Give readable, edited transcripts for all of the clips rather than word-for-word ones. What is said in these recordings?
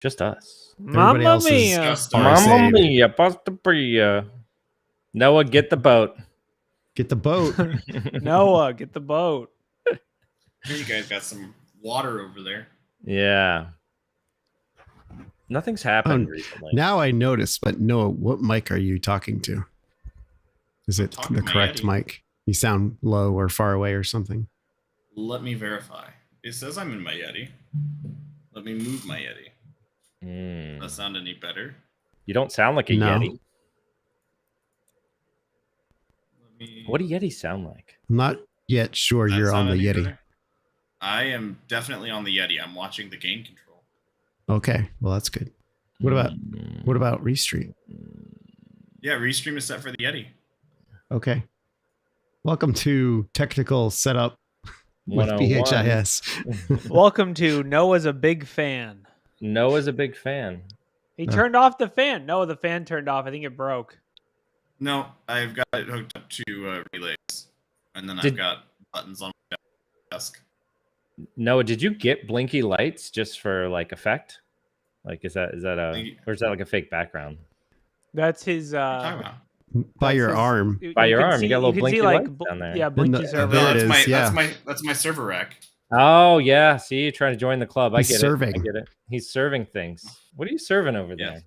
Just us. Everybody Mamma else is mia. Mamma mia, pasta pria. Noah, get the boat. Get the boat. Noah, get the boat. Here you guys got some water over there. Yeah. Nothing's happened recently. Now I notice, but Noah, what mic are you talking to? Is it Talking the to my correct Yeti. mic? You sound low or far away or something. Let me verify. It says I'm in my Yeti. Let me move my Yeti. Does that sound any better? You don't sound like a No. Yeti. What do Yetis sound like? I'm not yet sure Does that you're on sound the any Yeti. better? I am definitely on the Yeti. I'm watching the game control. Okay, well that's good. What about Restream? Yeah, Restream is set for the Yeti. Okay. Welcome to Technical Setup with 101. BHIS. Welcome to Noah's a big fan. Noah's a big fan. He turned off the fan. No, the fan turned off. I think it broke. No, I've got it hooked up to relays, and then I've got buttons on my desk. Noah, did you get blinky lights just for like effect? Like, is that a, or is that like a fake background? That's his. By your arm. By your arm, you got a little can blinky see, like, lights down there. Yeah, blinky server. there it is. That's my server rack. Oh yeah, see, you're trying to join the club. He's serving. I get it. He's serving things. What are you serving over there?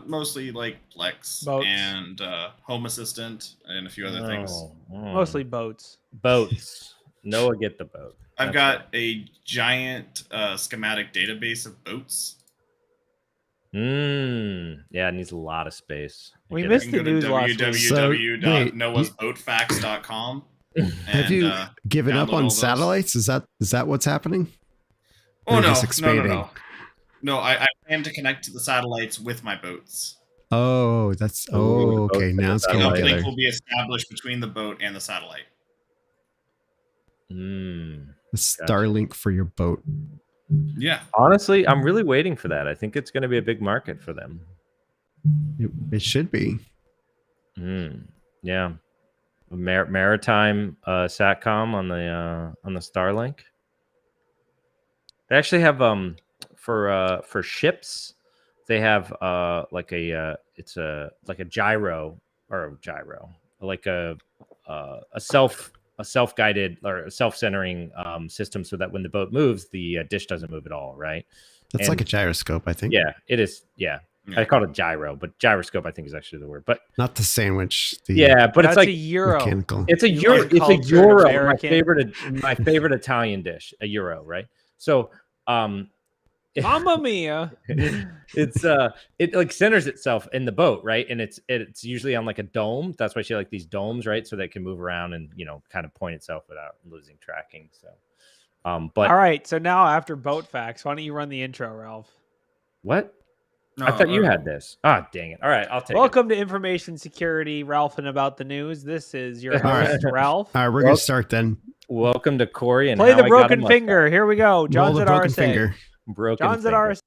Mostly like Plex Boats. and Home Assistant and a few other things. Mostly boats. Boats. Noah, get the boat. I've got a giant schematic database of boats. Yeah, it needs a lot of space. We missed the news last week. www.noahsboatfacts.com. Have you given up on satellites? Is that what's happening? Oh, or no. just expanding? No, I plan to connect to the satellites with my boats. Oh, that's okay. Now it's coming The together. link will be established between the boat and the satellite. A Starlink for your boat. Yeah. Honestly, I'm really waiting for that. I think it's going to be a big market for them. It should be. Yeah. Maritime Satcom on the Starlink. They actually have for ships, they have like a gyro like a self-guided or a self-centering system, so that when the boat moves, the dish doesn't move at all, right? That's like a gyroscope, I think. Yeah, it is. Yeah. I call it gyro, but gyroscope I think is actually the word. But not the sandwich. But it's like a euro. Mechanical. It's a euro. Like it's a euro. American. My favorite Italian dish, a euro, right? So, Mamma mia! It like centers itself in the boat, right? And it's usually on like a dome. That's why she like these domes, right? So that it can move around and kind of point itself without losing tracking. So, but all right. So now after boat facts, why don't you run the intro, Ralph? What? No, I thought you had this. Ah, dang it! All right, I'll take it. Welcome to Information Security, Ralph and About the News. This is your host, Ralph. All right, we're gonna start then. Welcome to Corey and Play How the I Got a Broken Finger. Here we go. John's at broken RSA. finger. Broken John's finger. at RSA.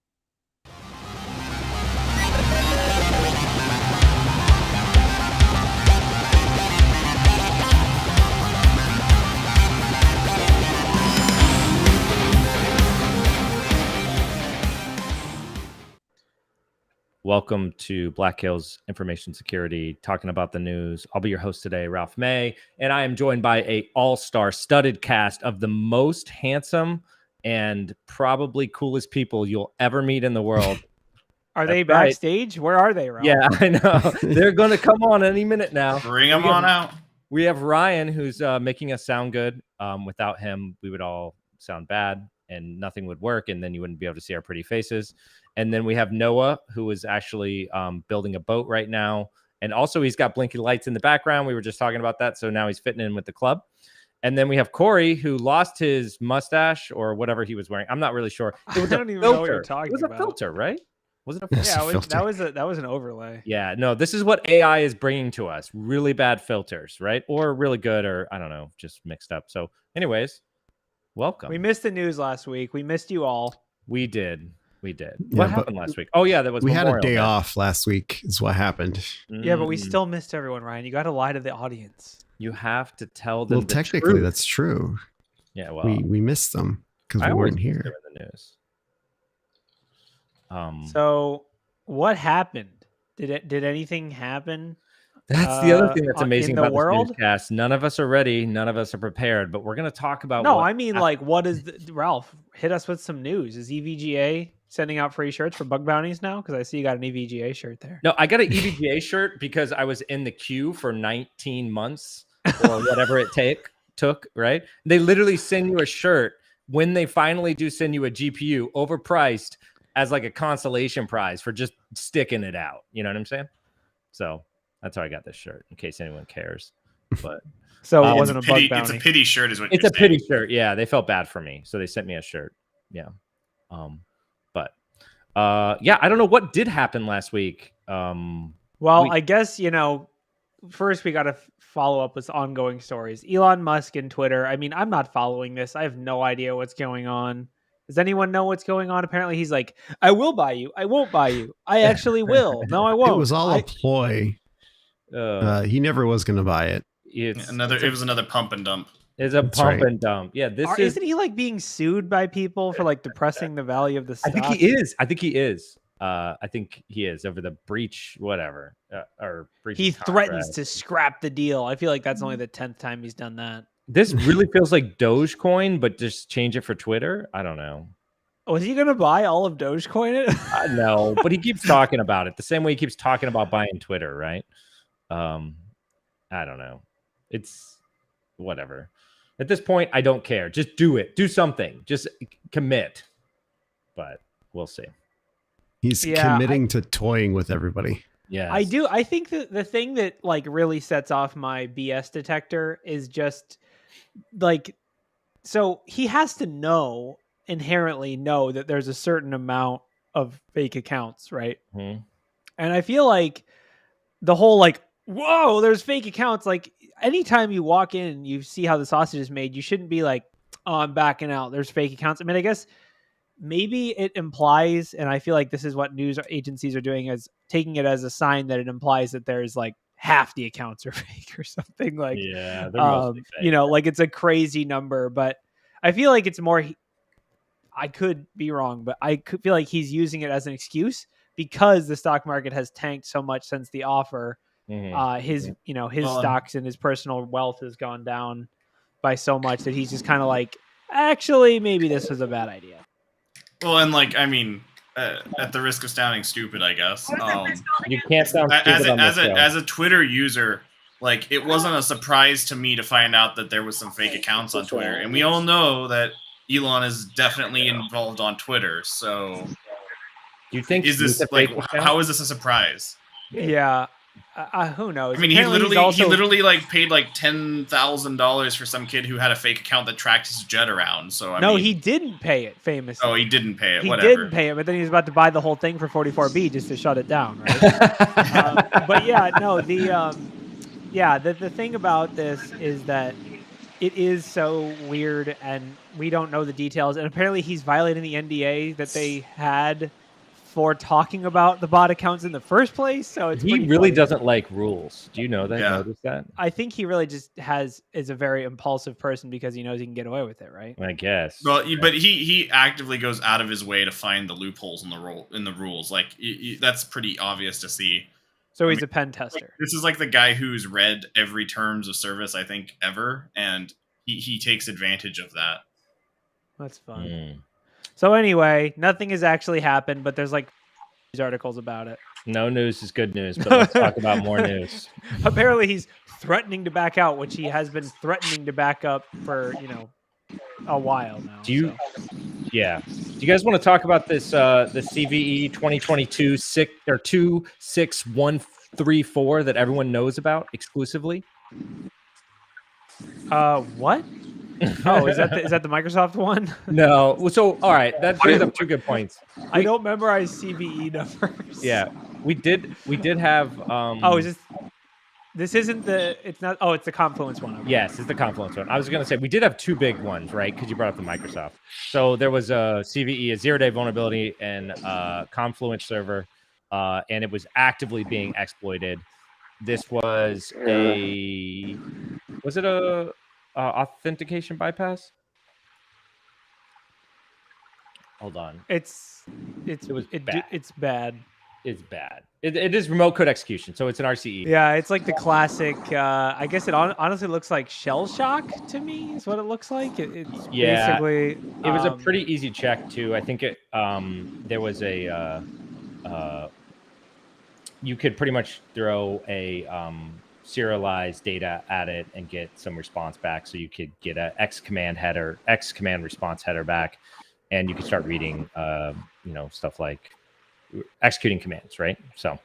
Welcome to Black Hills Information Security, talking about the news. I'll be your host today, Ralph May, and I am joined by a all-star studded cast of the most handsome and probably coolest people you'll ever meet in the world. Are they backstage? Where are they, Ralph? Yeah, I know. They're going to come on any minute now. Bring them on out. We have Ryan, who's making us sound good. Without him, we would all sound bad and nothing would work, and then you wouldn't be able to see our pretty faces. And then we have Noah, who is actually building a boat right now. And also he's got blinky lights in the background. We were just talking about that. So now he's fitting in with the club. And then we have Corey, who lost his mustache or whatever he was wearing. I'm not really sure. It was I don't even know what you're talking about. It was a filter, right? Was it a filter? Yeah, that was an overlay. Yeah, no, this is what AI is bringing to us. Really bad filters, right? Or really good, or I don't know, just mixed up. So anyways, welcome. We missed the news last week. We missed you all. We did. Yeah, what happened last week? Oh yeah, we had a day off last week is what happened. Yeah, but we still missed everyone, Ryan. You got to lie to the audience. You have to tell them. Well, technically, truth. that's true. Yeah, well, we missed them because we weren't here. In the news. So what happened? Did anything happen? That's the other thing that's amazing in the about this world? newscast. None of us are ready. None of us are prepared. But we're going to talk about. No, what I mean, like, what is Ralph? Hit us with some news. Is EVGA sending out free shirts for bug bounties now? Because I see you got an EVGA shirt there. No, I got an EVGA shirt because I was in the queue for 19 months or whatever it took. Right? They literally send you a shirt when they finally do send you a GPU, overpriced, as like a consolation prize for just sticking it out. You know what I'm saying? So that's how I got this shirt, in case anyone cares. But so it wasn't a bug bounty. It's a pity shirt, is what it's you're a saying. pity shirt. Yeah, they felt bad for me, so they sent me a shirt. Yeah, but yeah, I don't know what did happen last week. Well, I guess first we got to follow up with ongoing stories. Elon Musk and Twitter. I mean, I'm not following this. I have no idea what's going on. Does anyone know what's going on? Apparently, he's like, "I will buy you. I won't buy you. I actually will. No, I won't." It was all a ploy. He never was going to buy it. It was another pump and dump. It's a pump and dump. Yeah, isn't he like being sued by people for like depressing the value of the stock? I think he is. I think he is over the breach, whatever, or breach. He threatens to scrap the deal. I feel like that's only the 10th time he's done that. This really feels like Dogecoin, but just change it for Twitter. I don't know. Was he going to buy all of Dogecoin? No, but he keeps talking about it the same way he keeps talking about buying Twitter, right? I don't know. It's whatever. At this point, I don't care. Just do it. Do something. Just commit. But we'll see. He's committing to toying with everybody. Yeah, I do. I think that the thing that like really sets off my BS detector is just like, so he has to inherently know that there's a certain amount of fake accounts, right? Mm-hmm. And I feel like the whole like, whoa, there's fake accounts. Like anytime you walk in and you see how the sausage is made, you shouldn't be like, oh, I'm backing out. There's fake accounts. I mean, I guess maybe it implies, and I feel like this is what news agencies are doing, is taking it as a sign that it implies that there's like half the accounts are fake or something. Like, yeah, they're mostly fake. Like it's a crazy number, but I feel like it's more, I could be wrong, but I could feel like he's using it as an excuse because the stock market has tanked so much since the offer. Mm-hmm. His stocks and his personal wealth has gone down by so much that he's just kind of like, actually, maybe this was a bad idea. Well, and like, I mean, at the risk of sounding stupid, I guess. You can't sound stupid as a Twitter user. Like, it wasn't a surprise to me to find out that there was some fake accounts on Twitter, and we all know that Elon is definitely involved on Twitter. So, do you think how is this a surprise? Yeah. Who knows? I mean, he literally like paid like $10,000 for some kid who had a fake account that tracked his jet around. So I mean, he didn't pay it. Famously, he didn't pay it. He whatever. Didn't pay it, but then he was about to buy the whole thing for 44B just to shut it down, right? But yeah, no, the thing about this is that it is so weird, and we don't know the details. And apparently, he's violating the NDA that they had for talking about the bot accounts in the first place. So he really doesn't like rules. Do you know that? Yeah. Notice that? I think he really just is a very impulsive person because he knows he can get away with it, right? I guess. Well, but he actively goes out of his way to find the loopholes in the rules. Like that's pretty obvious to see. So he's a pen tester. This is like the guy who's read every terms of service I think ever, and he takes advantage of that. That's fun. So anyway, nothing has actually happened, but there's like these articles about it. No news is good news, but let's talk about more news. Apparently he's threatening to back out, which he has been threatening to back up for, a while now. Do you guys want to talk about this the CVE 2022 26134 that everyone knows about exclusively? What? Oh, is that the Microsoft one? No. So, all right, that brings up two good points. I don't memorize CVE numbers. Yeah, we did have. This isn't the. It's not. Oh, it's the Confluence one. Okay. Yes, it's the Confluence one. I was going to say we did have two big ones, right? Because you brought up the Microsoft. So there was a CVE, a 0-day vulnerability, and Confluence server, and it was actively being exploited. This was a authentication bypass? Hold on. It's bad. It's bad. It's bad. It is remote code execution, so it's an RCE. Yeah, it's like the classic. I guess it honestly looks like shell shock to me. Is what it looks like. It's basically. It was a pretty easy check too. I think it. There was a. You could pretty much throw a serialized data at it and get some response back. So you could get a X command response header back, and you could start reading, stuff like executing commands, right? So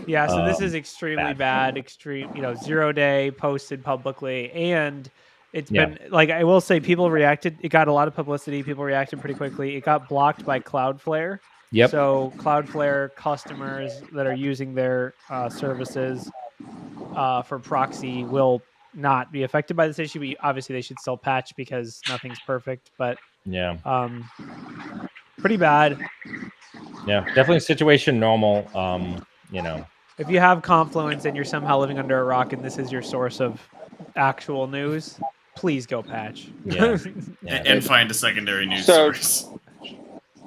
yeah, so this is extremely bad. Extreme, 0 day posted publicly, and it's been like, I will say, people reacted. It got a lot of publicity. People reacted pretty quickly. It got blocked by Cloudflare. Yep. So Cloudflare customers that are using their services for proxy will not be affected by this issue. But obviously, they should still patch because nothing's perfect. But yeah, pretty bad. Yeah, definitely situation normal. If you have Confluence and you're somehow living under a rock and this is your source of actual news, please go patch. Yeah. And find a secondary news source.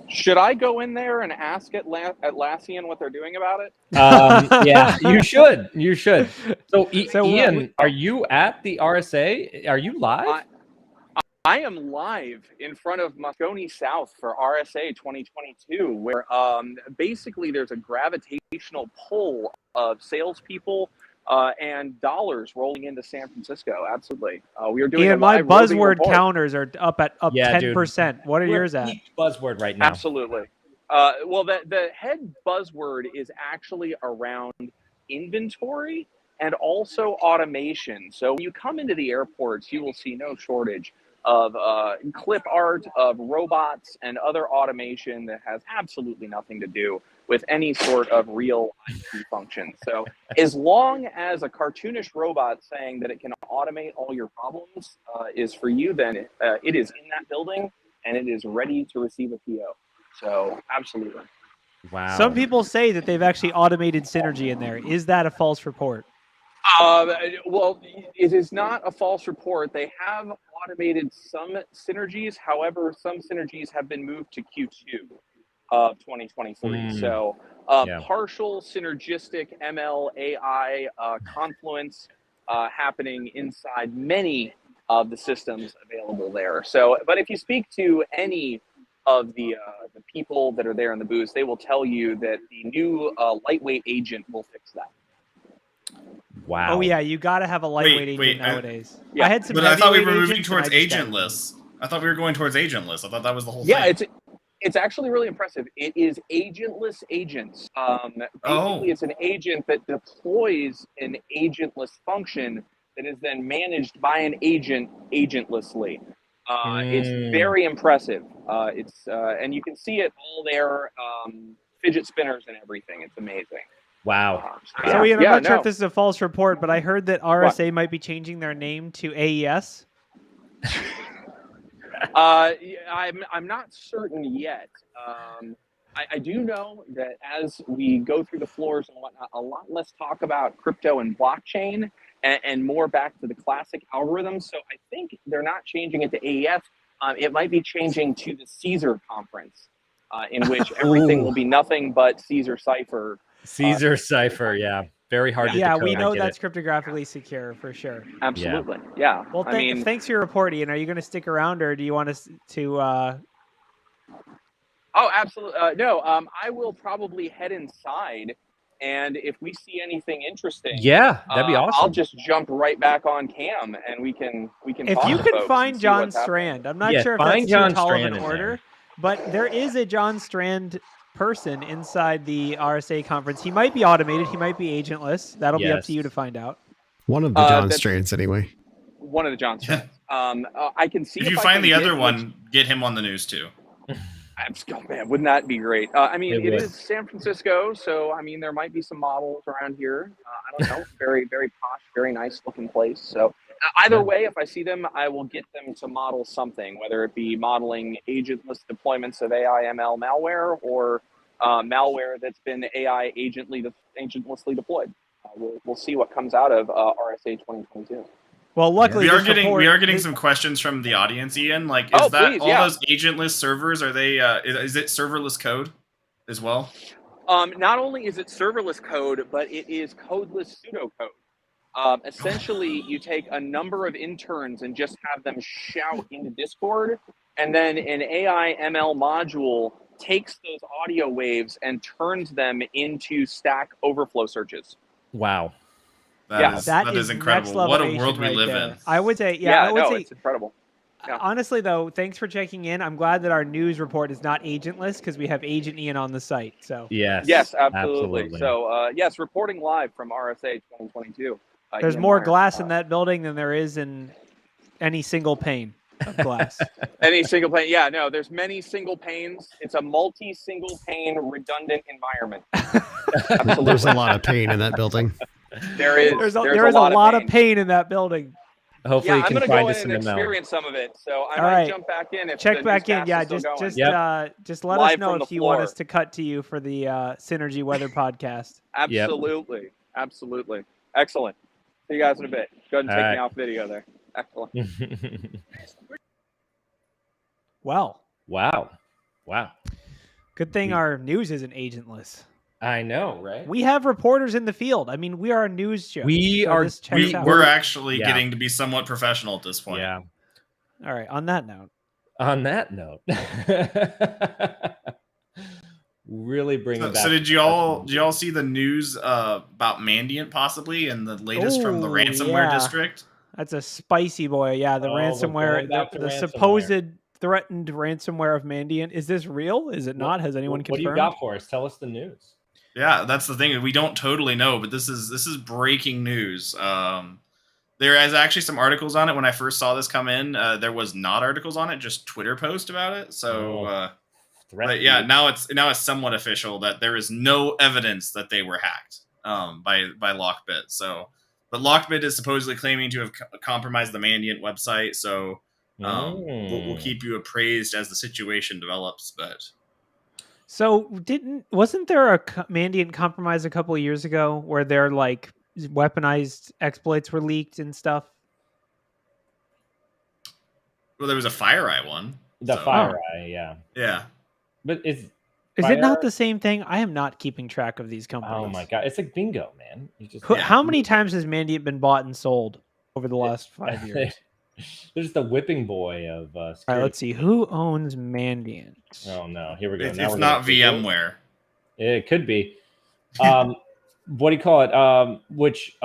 Should I go in there and ask Atlassian what they're doing about it? Yeah, you should. You should. So Ian, are you at the RSA? Are you live? I am live in front of Moscone South for RSA 2022, where basically there's a gravitational pull of salespeople and dollars rolling into San Francisco. Absolutely. We are doing Ian, my buzzword counters are up 10%. What are yours at? Buzzword right now. Absolutely. Well, the head buzzword is actually around inventory and also automation. So when you come into the airports, you will see no shortage of clip art, of robots, and other automation that has absolutely nothing to do with any sort of real IT function. So as long as a cartoonish robot saying that it can automate all your problems is for you, then it is in that building and it is ready to receive a PO. So absolutely. Wow. Some people say that they've actually automated Synergy in there. Is that a false report? Well, it is not a false report. They have automated some synergies. However, some synergies have been moved to Q2 of 2023. So partial synergistic ML AI confluence happening inside many of the systems available there. So, but if you speak to any of the people that are there in the booth, they will tell you that the new lightweight agent will fix that. Wow. Oh yeah, you got to have a lightweight agent nowadays. Yeah. I had some. But I thought we were moving towards agentless. I thought we were going towards agentless. I thought that was the whole thing. Yeah, it's actually really impressive. It is agentless agents. Basically, it's an agent that deploys an agentless function that is then managed by an agent agentlessly. It's very impressive. And you can see it all there, fidget spinners and everything. It's amazing. Wow. So Ian, I'm not sure if this is a false report, but I heard that RSA might be changing their name to AES. I'm not certain yet. I do know that as we go through the floors and whatnot, a lot less talk about crypto and blockchain and more back to the classic algorithms. So I think they're not changing it to AES. It might be changing to the Caesar conference, in which everything will be nothing but Caesar cipher. Caesar cipher, yeah. Very hard to decode. Yeah, we know that's cryptographically secure for sure. Absolutely, yeah. Well, thanks for your report, Ian. Are you going to stick around, or do you want us to... Oh, absolutely. No, I will probably head inside, and if we see anything interesting... Yeah, that'd be awesome. I'll just jump right back on cam, and we can if talk you to can folks find and see John what's happening. Strand, I'm not sure if that's too tall of an order, but there is a John Strand person inside the RSA conference. He might be automated. He might be agentless. That'll be up to you to find out. One of the John Strands, anyway. One of the John Strands. I can see if you find the other one, get him on the news too. Man, wouldn't that be great? I mean, it is San Francisco, so I mean, there might be some models around here. I don't know. Very, very posh, very nice looking place. So either way, if I see them, I will get them to model something, whether it be modeling agentless deployments of AI ML malware or malware that's been AI agentlessly deployed. We'll see what comes out of RSA 2022. Well, luckily we are this getting some questions from the audience, Ian. Like, is that please, all yeah. those agentless servers? Are they? Is it serverless code as well? Not only is it serverless code, but it is codeless pseudocode. Essentially, you take a number of interns and just have them shout into Discord, and then an AI ML module takes those audio waves and turns them into Stack Overflow searches. Wow. That is incredible. What a world we live in. I would say, it's incredible. Yeah. Honestly, though, thanks for checking in. I'm glad that our news report is not agentless because we have Agent Ian on the site. So yes, absolutely. So yes, reporting live from RSA 2022. There's more glass in that building than there is in any single pane of glass. Any single pane? Yeah, no. There's many single panes. It's a multi-single pane redundant environment. There's a lot of pain in that building. There is. There is a lot of pain in that building. Hopefully, you I'm can going to find go us in in and the mail. experience some of it. So I All might right. jump back in. If Check the back in. newscast Yeah, is still going. just let Live us know from the if you want floor. us to cut to you for the Synergy Weather podcast. Absolutely. Absolutely. Excellent. See you guys in a bit. Go ahead and take me off video there. Excellent. Wow. Good thing our news isn't agentless. I know, right? We have reporters in the field. I mean, we are a news show. We're actually getting to be somewhat professional at this point. Yeah. All right. On that note. Really bring it back. So did you all see the news about Mandiant possibly and the latest from the ransomware district? That's a spicy boy. Yeah, the ransomware, the supposed threatened ransomware of Mandiant. Is this real? Is it not? Has anyone confirmed? What do you got for us? Tell us the news. Yeah, that's the thing. We don't totally know, but this is breaking news. There is actually some articles on it. When I first saw this come in, there was not articles on it, just Twitter post about it. So, but yeah, now it's somewhat official that there is no evidence that they were hacked by Lockbit. So, but Lockbit is supposedly claiming to have compromised the Mandiant website. So, we'll keep you appraised as the situation develops. But. So wasn't there a Mandiant compromise a couple of years ago where their like weaponized exploits were leaked and stuff? Well, there was a FireEye one. FireEye, yeah. Yeah. But is it not the same thing? I am not keeping track of these companies. Oh my god, it's like bingo, man. How many times has Mandiant been bought and sold over the last 5 years? There's the whipping boy of all right, let's see. Who owns Mandiant? Oh, no. Here we go. It's not VMware. It could be. What do you call it? Which,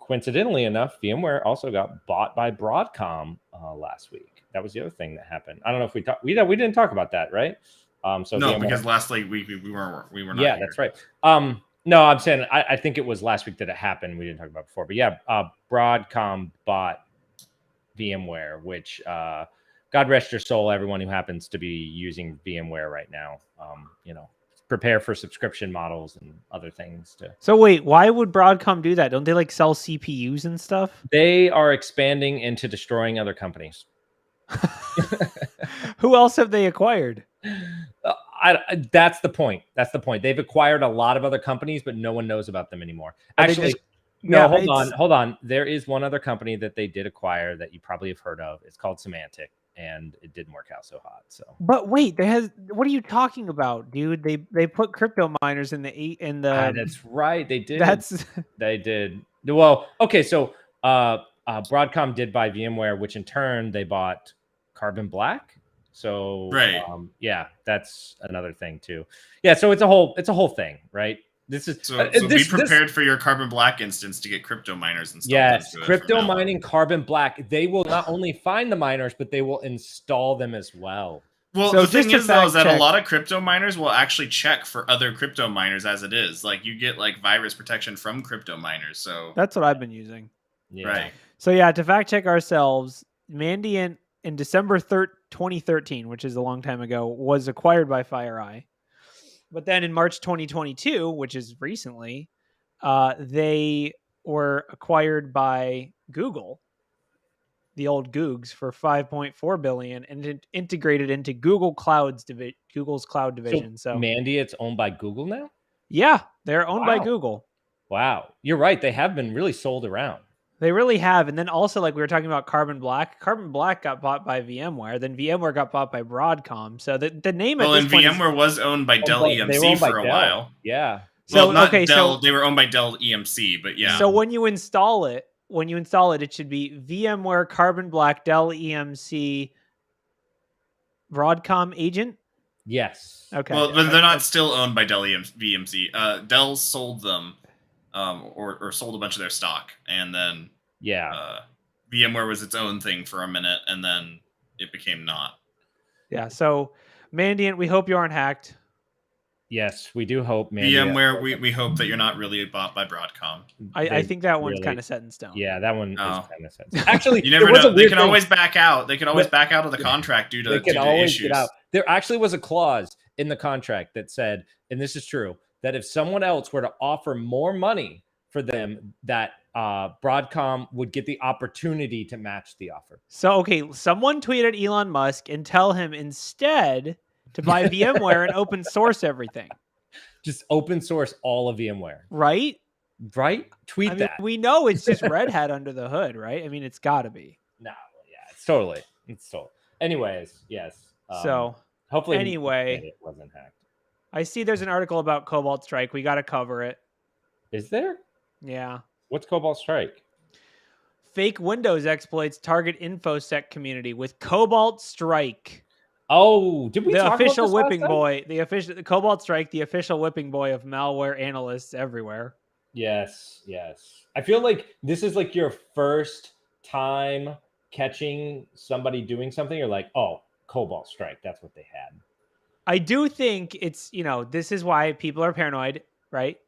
coincidentally enough, VMware also got bought by Broadcom last week. That was the other thing that happened. I don't know if we talked. We didn't talk about that, right? So no, VMware, because last week we were not. Yeah, here. that's right. No, I'm saying I think it was last week that it happened. We didn't talk about it before, but yeah, Broadcom bought VMware, which God rest your soul, everyone who happens to be using VMware right now. Prepare for subscription models and other things. So wait, why would Broadcom do that? Don't they like sell CPUs and stuff? They are expanding into destroying other companies. Who else have they acquired? That's the point. They've acquired a lot of other companies, but no one knows about them anymore. Actually, hold on. There is one other company that they did acquire that you probably have heard of. It's called Semantic, and it didn't work out so hot. So, but wait, what are you talking about, dude? They put crypto miners in the that's right, they did. They did. Well, okay, so Broadcom did buy VMware, which in turn they bought Carbon Black. So, right, yeah, that's another thing too. Yeah, so it's a whole thing, right? This is be prepared for your Carbon Black instance to get crypto miners installed. Yes, crypto mining Carbon Black. They will not only find the miners, but they will install them as well. Well, so the thing is, though, is that a lot of crypto miners will actually check for other crypto miners as it is. Like, you get, like, virus protection from crypto miners. So that's what I've been using. Yeah. Right. So, yeah, to fact check ourselves, Mandiant in December 2013, which is a long time ago, was acquired by FireEye. But then in March 2022, which is recently, they were acquired by Google, the old Googs, for $5.4 billion, and integrated into Google's cloud division. So Mandiant's owned by Google now? Yeah, they're owned by Google. Wow, you're right. They have been really sold around. They really have. And then also, like we were talking about Carbon Black. Carbon Black got bought by VMware. Then VMware got bought by Broadcom. So the name at this point VMware was owned by Dell They were EMC owned by for a Dell. while. Yeah. So Well, not okay, Dell. so They were owned by Dell EMC, but yeah. So when you install it, it should be VMware Carbon Black Dell EMC Broadcom agent. Yes. Okay. Well, but they're not still owned by Dell VMC. Dell sold them, or sold a bunch of their stock, and then VMware was its own thing for a minute, and then it became not. Yeah. So Mandiant, we hope you aren't hacked. Yes, we do hope, man. VMware, we hope that you're not really bought by Broadcom. I think that one's kind of set in stone. Yeah, that one is kind of set in stone. Actually, you never know. They can always back out. They can always back out of the contract due to issues. Get out. There actually was a clause in the contract that said, and this is true, that if someone else were to offer more money for them, that Broadcom would get the opportunity to match the offer. So, okay, someone tweeted Elon Musk and tell him instead to buy VMware and open source everything. Just open source all of VMware. Right? Tweet that. We know it's just Red Hat under the hood, right? I mean, it's got to be. No, yeah, it's totally. Anyways, yes. So, hopefully, anyway, it wasn't hacked. I see there's an article about Cobalt Strike. We got to cover it. Is there? Yeah. What's Cobalt Strike? Fake Windows exploits target InfoSec community with Cobalt Strike. Oh, did we talk official about this whipping boy, the Cobalt Strike, the official whipping boy of malware analysts everywhere. Yes. I feel like this is like your first time catching somebody doing something. You're like, oh, Cobalt Strike. That's what they had. I do think it's, this is why people are paranoid, right?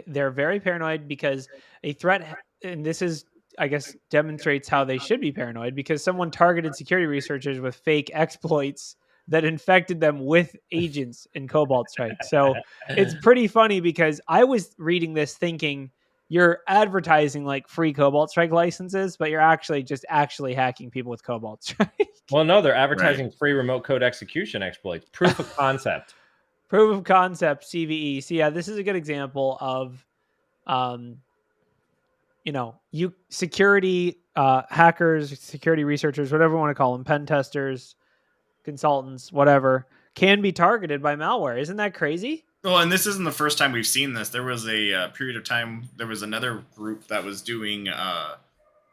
They're very paranoid because a threat, and this is, I guess, demonstrates how they should be paranoid, because someone targeted security researchers with fake exploits that infected them with agents in Cobalt Strike. So it's pretty funny because I was reading this thinking you're advertising like free Cobalt Strike licenses, but you're actually hacking people with Cobalt Strike. Well, no, they're advertising free remote code execution exploits. Proof of concept. Proof of concept, CVE. So yeah, this is a good example of, security hackers, security researchers, whatever you want to call them, pen testers, consultants, whatever, can be targeted by malware. Isn't that crazy? Well, and this isn't the first time we've seen this. There was a period of time, there was another group that was doing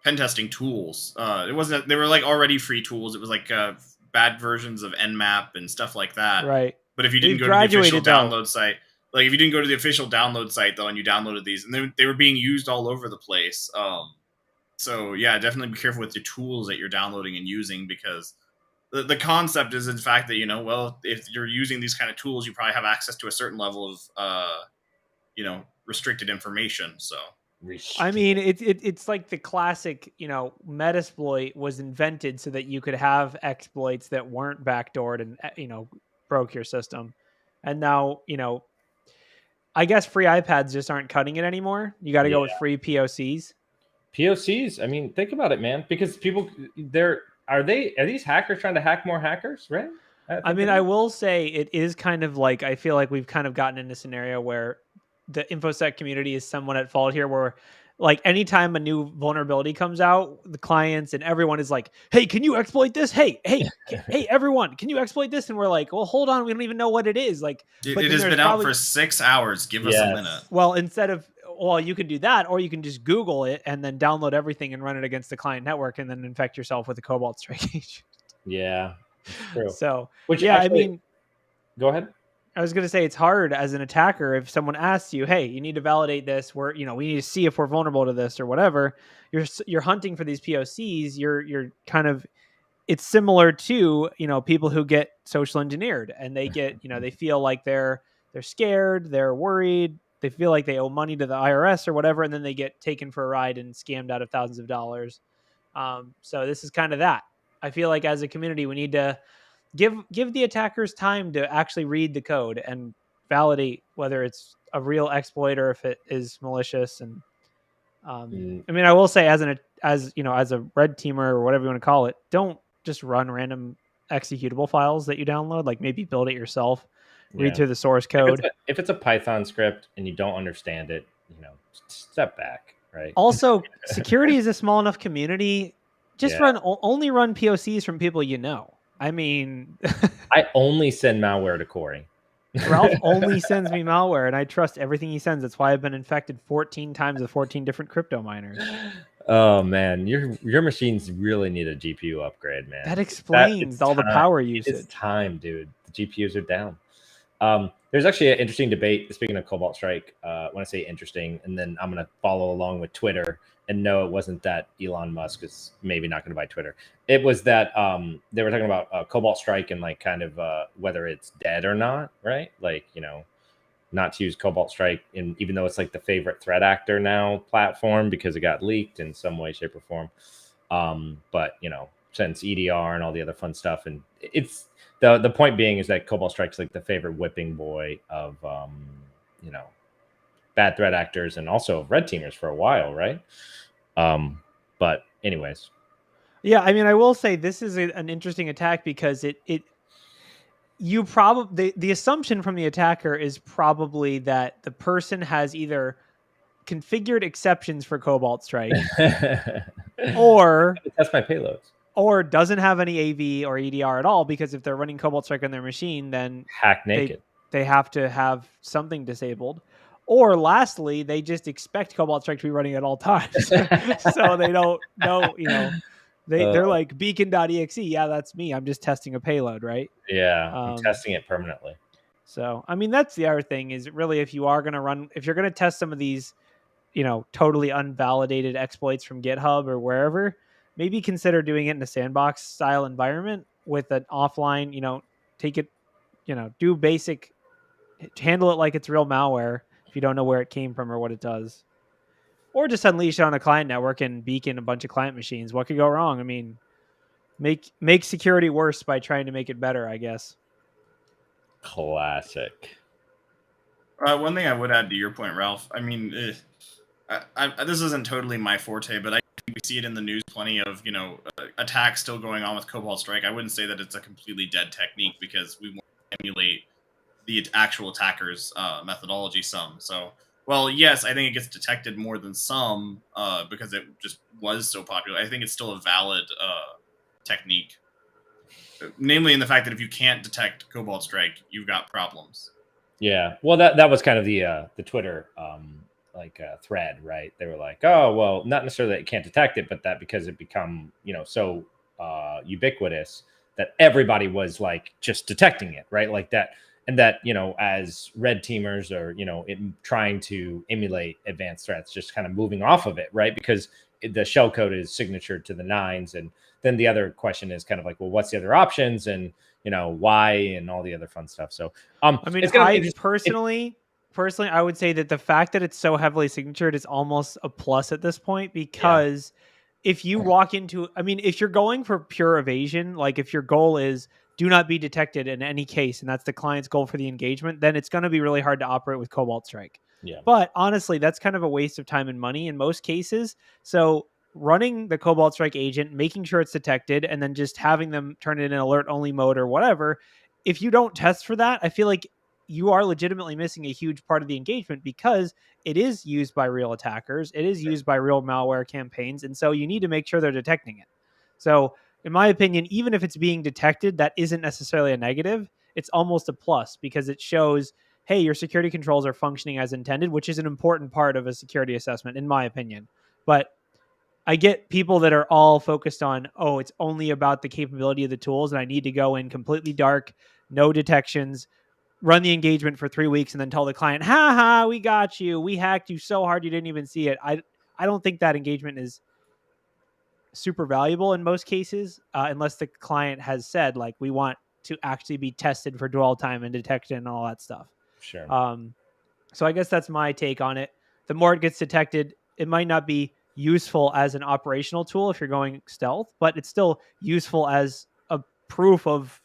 pen testing tools. It wasn't, they were like already free tools. It was like bad versions of Nmap and stuff like that. Right. But if you didn't go to the official download site, like if you didn't go to the official download site though, and you downloaded these, and they were being used all over the place. So yeah, definitely be careful with your tools that you're downloading and using, because the concept is in fact that, well, if you're using these kind of tools, you probably have access to a certain level of, restricted information. So, I mean, it's like the classic, Metasploit was invented so that you could have exploits that weren't backdoored and, broke your system. And now, I guess free iPads just aren't cutting it anymore. You got to go with free POCs. POCs. I mean, think about it, man, because people are these hackers trying to hack more hackers, right? I will say it is kind of like, I feel like we've kind of gotten in a scenario where the InfoSec community is somewhat at fault here, where like anytime a new vulnerability comes out, the clients and everyone is like, hey, can you exploit this? Hey, everyone, can you exploit this? And we're like, well, hold on. We don't even know what it is. Like, it has been out for 6 hours. Give us a minute. Well, you can do that, or you can just Google it and then download everything and run it against the client network and then infect yourself with a Cobalt Strike agent. Yeah, true. So, go ahead. I was going to say it's hard as an attacker if someone asks you, "Hey, you need to validate this. We need to see if we're vulnerable to this or whatever." You're hunting for these POCs. You're kind of, it's similar to people who get social engineered and they get they feel like they're scared, they're worried, they feel like they owe money to the IRS or whatever, and then they get taken for a ride and scammed out of thousands of dollars. So this is kind of that. I feel like as a community, we need to give the attackers time to actually read the code and validate whether it's a real exploit or if it is malicious. And I mean, I will say as a red teamer or whatever you want to call it, don't just run random executable files that you download. Like maybe build it yourself, read through the source code. If it's a Python script and you don't understand it, step back. right? Also, security is a small enough community. Just Yeah. only run POCs from people you know. I mean, I only send malware to Corey. Ralph only sends me malware, and I trust everything he sends. That's why I've been infected 14 times with 14 different crypto miners. Oh man, your machines really need a GPU upgrade, man. That explains all the power usage. It's time, dude. The GPUs are down. There's actually an interesting debate. Speaking of Cobalt Strike, when I say interesting, and then I'm going to follow along with Twitter. And no, it wasn't that Elon Musk is maybe not going to buy Twitter. It was that they were talking about Cobalt Strike and like kind of whether it's dead or not, right? Like, you know, not to use Cobalt Strike, and even though it's like the favorite threat actor now platform because it got leaked in some way, shape, or form. But you know, since EDR and all the other fun stuff, and it's the point being is that Cobalt Strike's like the favorite whipping boy of you know, bad threat actors and also red teamers for a while, right? But anyways, yeah, I mean, I will say this is an interesting attack because you probably the assumption from the attacker is probably that the person has either configured exceptions for Cobalt Strike or that's my payloads, or doesn't have any AV or EDR at all, because if they're running Cobalt Strike on their machine, then hack naked. They have to have something disabled. Or lastly, they just expect Cobalt Strike to be running at all times. So they don't know, you know, they're like beacon.exe. Yeah, that's me. I'm just testing a payload, right? Yeah, I'm testing it permanently. So, I mean, that's the other thing is really if you're going to test some of these, you know, totally unvalidated exploits from GitHub or wherever, maybe consider doing it in a sandbox style environment with an offline, you know, take it, you know, do basic, handle it like it's real malware if you don't know where it came from or what it does. Or just unleash it on a client network and beacon a bunch of client machines. What could go wrong? I mean, make security worse by trying to make it better, I guess. Classic. One thing I would add to your point, Ralph, I mean, this isn't totally my forte, but I think we see it in the news plenty of, you know, attacks still going on with Cobalt Strike. I wouldn't say that it's a completely dead technique because we want to emulate the actual attacker's methodology some. So, well, yes, I think it gets detected more than some because it just was so popular. I think it's still a valid technique, namely in the fact that if you can't detect Cobalt Strike, you've got problems. Yeah, well, that was kind of the Twitter thread, right? They were like, oh, well, not necessarily that it can't detect it, but that because it become, you know, so ubiquitous that everybody was like just detecting it, right? Like that. And that, you know, as red teamers or, you know, trying to emulate advanced threats, just kind of moving off of it, right? Because the shell code is signatured to the nines. And then the other question is kind of like, well, what's the other options? And, you know, why and all the other fun stuff. So, I mean, personally, I would say that the fact that it's so heavily signatured is almost a plus at this point, because if you walk into, I mean, if you're going for pure evasion, like if your goal is do not be detected in any case, and that's the client's goal for the engagement, then it's going to be really hard to operate with Cobalt Strike. Yeah. But honestly, that's kind of a waste of time and money in most cases. So running the Cobalt Strike agent, making sure it's detected, and then just having them turn it in alert only mode or whatever. If you don't test for that, I feel like you are legitimately missing a huge part of the engagement, because it is used by real attackers. It is used by real malware campaigns. And so you need to make sure they're detecting it. So in my opinion, even if it's being detected, that isn't necessarily a negative. It's almost a plus, because it shows, hey, your security controls are functioning as intended, which is an important part of a security assessment, in my opinion. But I get people that are all focused on, oh, it's only about the capability of the tools, and I need to go in completely dark, no detections, run the engagement for 3 weeks, and then tell the client, ha ha, we got you. We hacked you so hard you didn't even see it. I don't think that engagement is super valuable in most cases, unless the client has said, like, we want to actually be tested for dwell time and detection and all that stuff. Sure. So I guess that's my take on it. The more it gets detected, it might not be useful as an operational tool if you're going stealth, but it's still useful as a proof of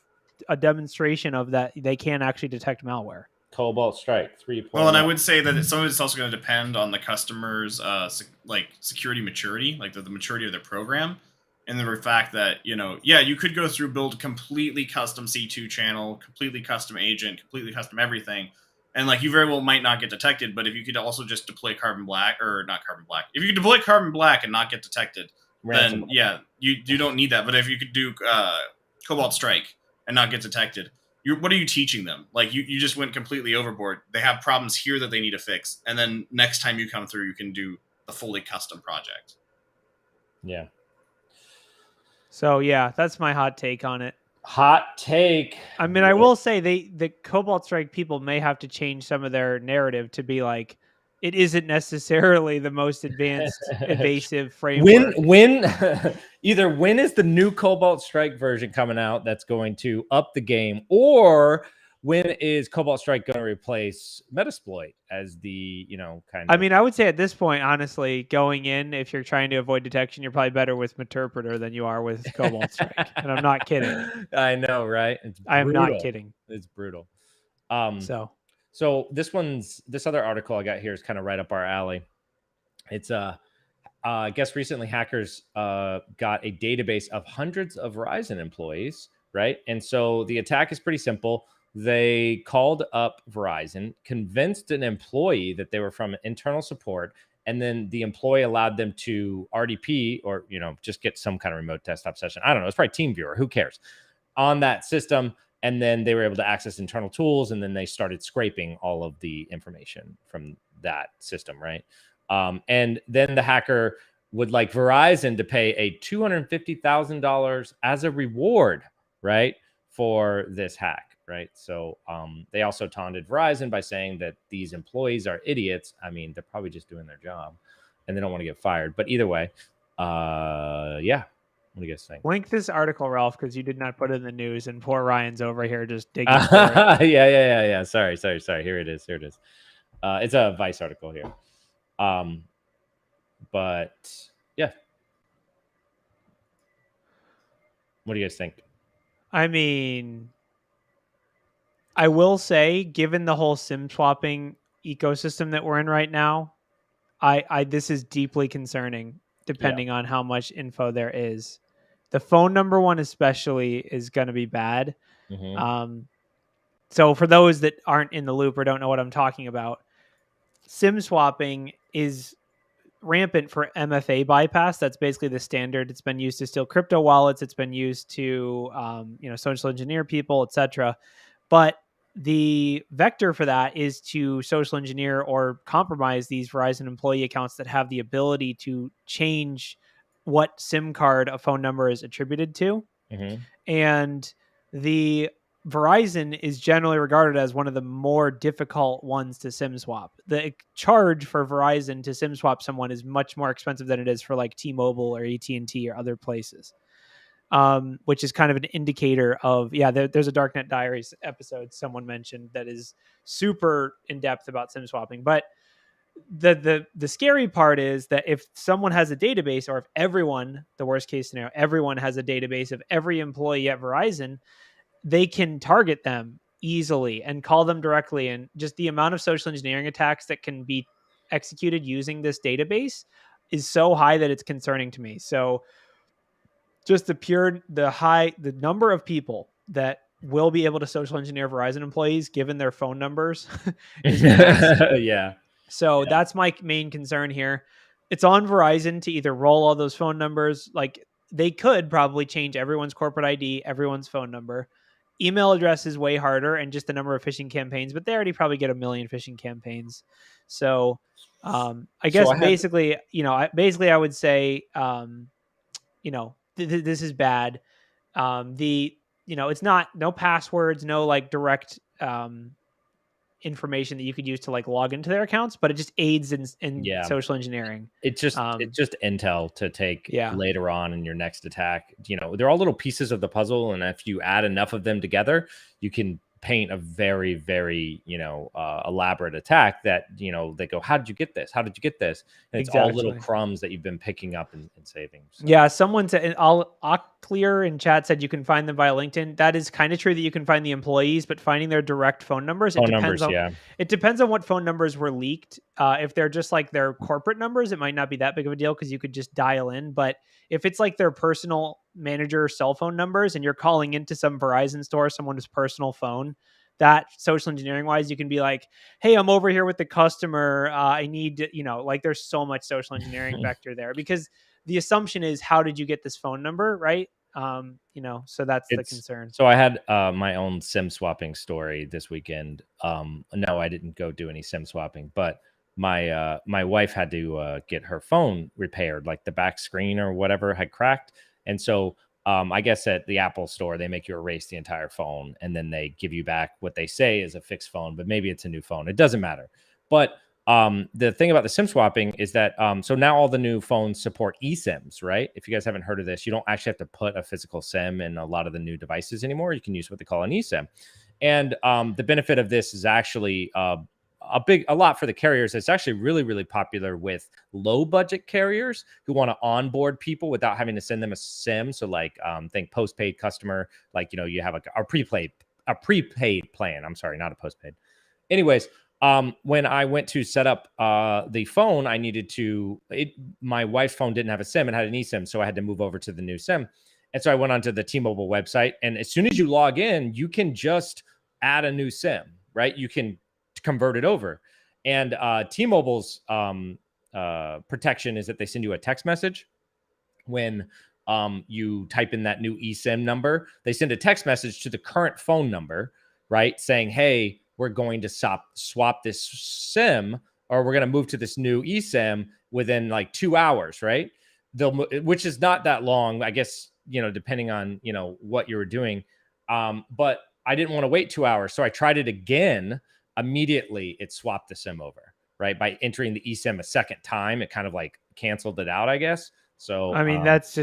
a demonstration of that they can actually detect malware. Cobalt Strike 3.0. Well, and I would say that some of it's also going to depend on the customer's security maturity, like the maturity of their program, and the fact that, you know, yeah, you could go through, build a completely custom C2 channel, completely custom agent, completely custom everything, And like you very well might not get detected, but if you could also just deploy Carbon Black, or not Carbon Black, if you could deploy Carbon Black and not get detected, then yeah, you don't need that. But if you could do Cobalt Strike and not get detected, what are you teaching them? Like you just went completely overboard. They have problems here that they need to fix, and then next time you come through, you can do the fully custom project. Yeah. So yeah, that's my hot take on it. Hot take. I mean, I will say the Cobalt Strike people may have to change some of their narrative to be like, it isn't necessarily the most advanced evasive framework. When either when is the new Cobalt Strike version coming out that's going to up the game, or when is Cobalt Strike going to replace Metasploit as the, kind of... I mean, I would say at this point, honestly, going in, if you're trying to avoid detection, you're probably better with Meterpreter than you are with Cobalt Strike. And I'm not kidding. I know, right? I am not kidding. It's brutal. So this other article I got here is kind of right up our alley. It's I guess recently hackers got a database of hundreds of Verizon employees, right? And so the attack is pretty simple. They called up Verizon, convinced an employee that they were from internal support, and then the employee allowed them to RDP or, just get some kind of remote desktop session. I don't know. It's probably TeamViewer. Who cares? On that system. And then they were able to access internal tools, and then they started scraping all of the information from that system, right? And then the hacker would like Verizon to pay a $250,000 as a reward, right, for this hack, right? So they also taunted Verizon by saying that these employees are idiots. I mean, they're probably just doing their job, and they don't want to get fired. But either way, yeah. What do you guys think? Link this article, Ralph, because you did not put it in the news, and poor Ryan's over here just digging for it. Yeah. Sorry. Here it is. It's a Vice article here. But yeah. What do you guys think? I mean, I will say, given the whole SIM swapping ecosystem that we're in right now, this is deeply concerning, depending on how much info there is. The phone number one especially is going to be bad. Mm-hmm. So for those that aren't in the loop or don't know what I'm talking about, SIM swapping is rampant for MFA bypass. That's basically the standard. It's been used to steal crypto wallets. It's been used to, social engineer people, etc. But the vector for that is to social engineer or compromise these Verizon employee accounts that have the ability to change what SIM card a phone number is attributed to. Mm-hmm. And the Verizon is generally regarded as one of the more difficult ones to SIM swap. The charge for Verizon to SIM swap someone is much more expensive than it is for like T-Mobile or AT&T or other places, which is kind of an indicator of, there's a Darknet Diaries episode someone mentioned that is super in depth about SIM swapping. But the scary part is that if someone has a database, or if everyone, the worst case scenario, everyone has a database of every employee at Verizon, they can target them easily and call them directly. And just the amount of social engineering attacks that can be executed using this database is so high that it's concerning to me. So just the number of people that will be able to social engineer Verizon employees given their phone numbers is massive. Yeah. So that's my main concern here. It's on Verizon to either roll all those phone numbers. Like, they could probably change everyone's corporate ID, everyone's phone number. Email address is way harder, and just the number of phishing campaigns, but they already probably get 1 million phishing campaigns. So I guess basically I would say, this is bad. It's not, no passwords, no like direct information that you could use to like log into their accounts, but it just aids in social engineering. It's just intel to take later on in your next attack. They're all little pieces of the puzzle, and if you add enough of them together, you can paint a very, very, elaborate attack that, they go, how did you get this? How did you get this? And it's all little crumbs that you've been picking up and saving. So. Yeah. Someone said, Clear in chat said you can find them via LinkedIn. That is kind of true that you can find the employees, but finding their direct phone numbers, it depends on what phone numbers were leaked. If they're just like their corporate numbers, it might not be that big of a deal because you could just dial in. But if it's like their personal manager cell phone numbers and you're calling into some Verizon store, someone's personal phone, that social engineering wise, you can be like, hey, I'm over here with the customer. I need to, like there's so much social engineering vector there because the assumption is, how did you get this phone number? Right. So that's the concern. So I had my own SIM swapping story this weekend. No, I didn't go do any SIM swapping, but my wife had to get her phone repaired, like the back screen or whatever had cracked. And so I guess at the Apple store, they make you erase the entire phone and then they give you back what they say is a fixed phone, but maybe it's a new phone. It doesn't matter. But the thing about the SIM swapping is that so now all the new phones support eSIMs, right? If you guys haven't heard of this, you don't actually have to put a physical SIM in a lot of the new devices anymore. You can use what they call an eSIM. And the benefit of this is actually a lot for the carriers. It's actually really, really popular with low budget carriers who want to onboard people without having to send them a SIM. So like think postpaid customer, like, you have a prepaid plan. I'm sorry, not a postpaid. Anyways, when I went to set up the phone, I needed to, my wife's phone didn't have a SIM. It had an eSIM. So I had to move over to the new SIM. And so I went onto the T-Mobile website. And as soon as you log in, you can just add a new SIM, right? You can convert it over. And T-Mobile's protection is that they send you a text message when you type in that new eSIM number. They send a text message to the current phone number, right? Saying, hey, we're going to swap this SIM, or we're going to move to this new eSIM within like 2 hours, right? Which is not that long, I guess, depending on, what you were doing. But I didn't want to wait 2 hours. So I tried it again. Immediately, it swapped the SIM over, right? By entering the eSIM a second time, it kind of like canceled it out, I guess. So I mean, that's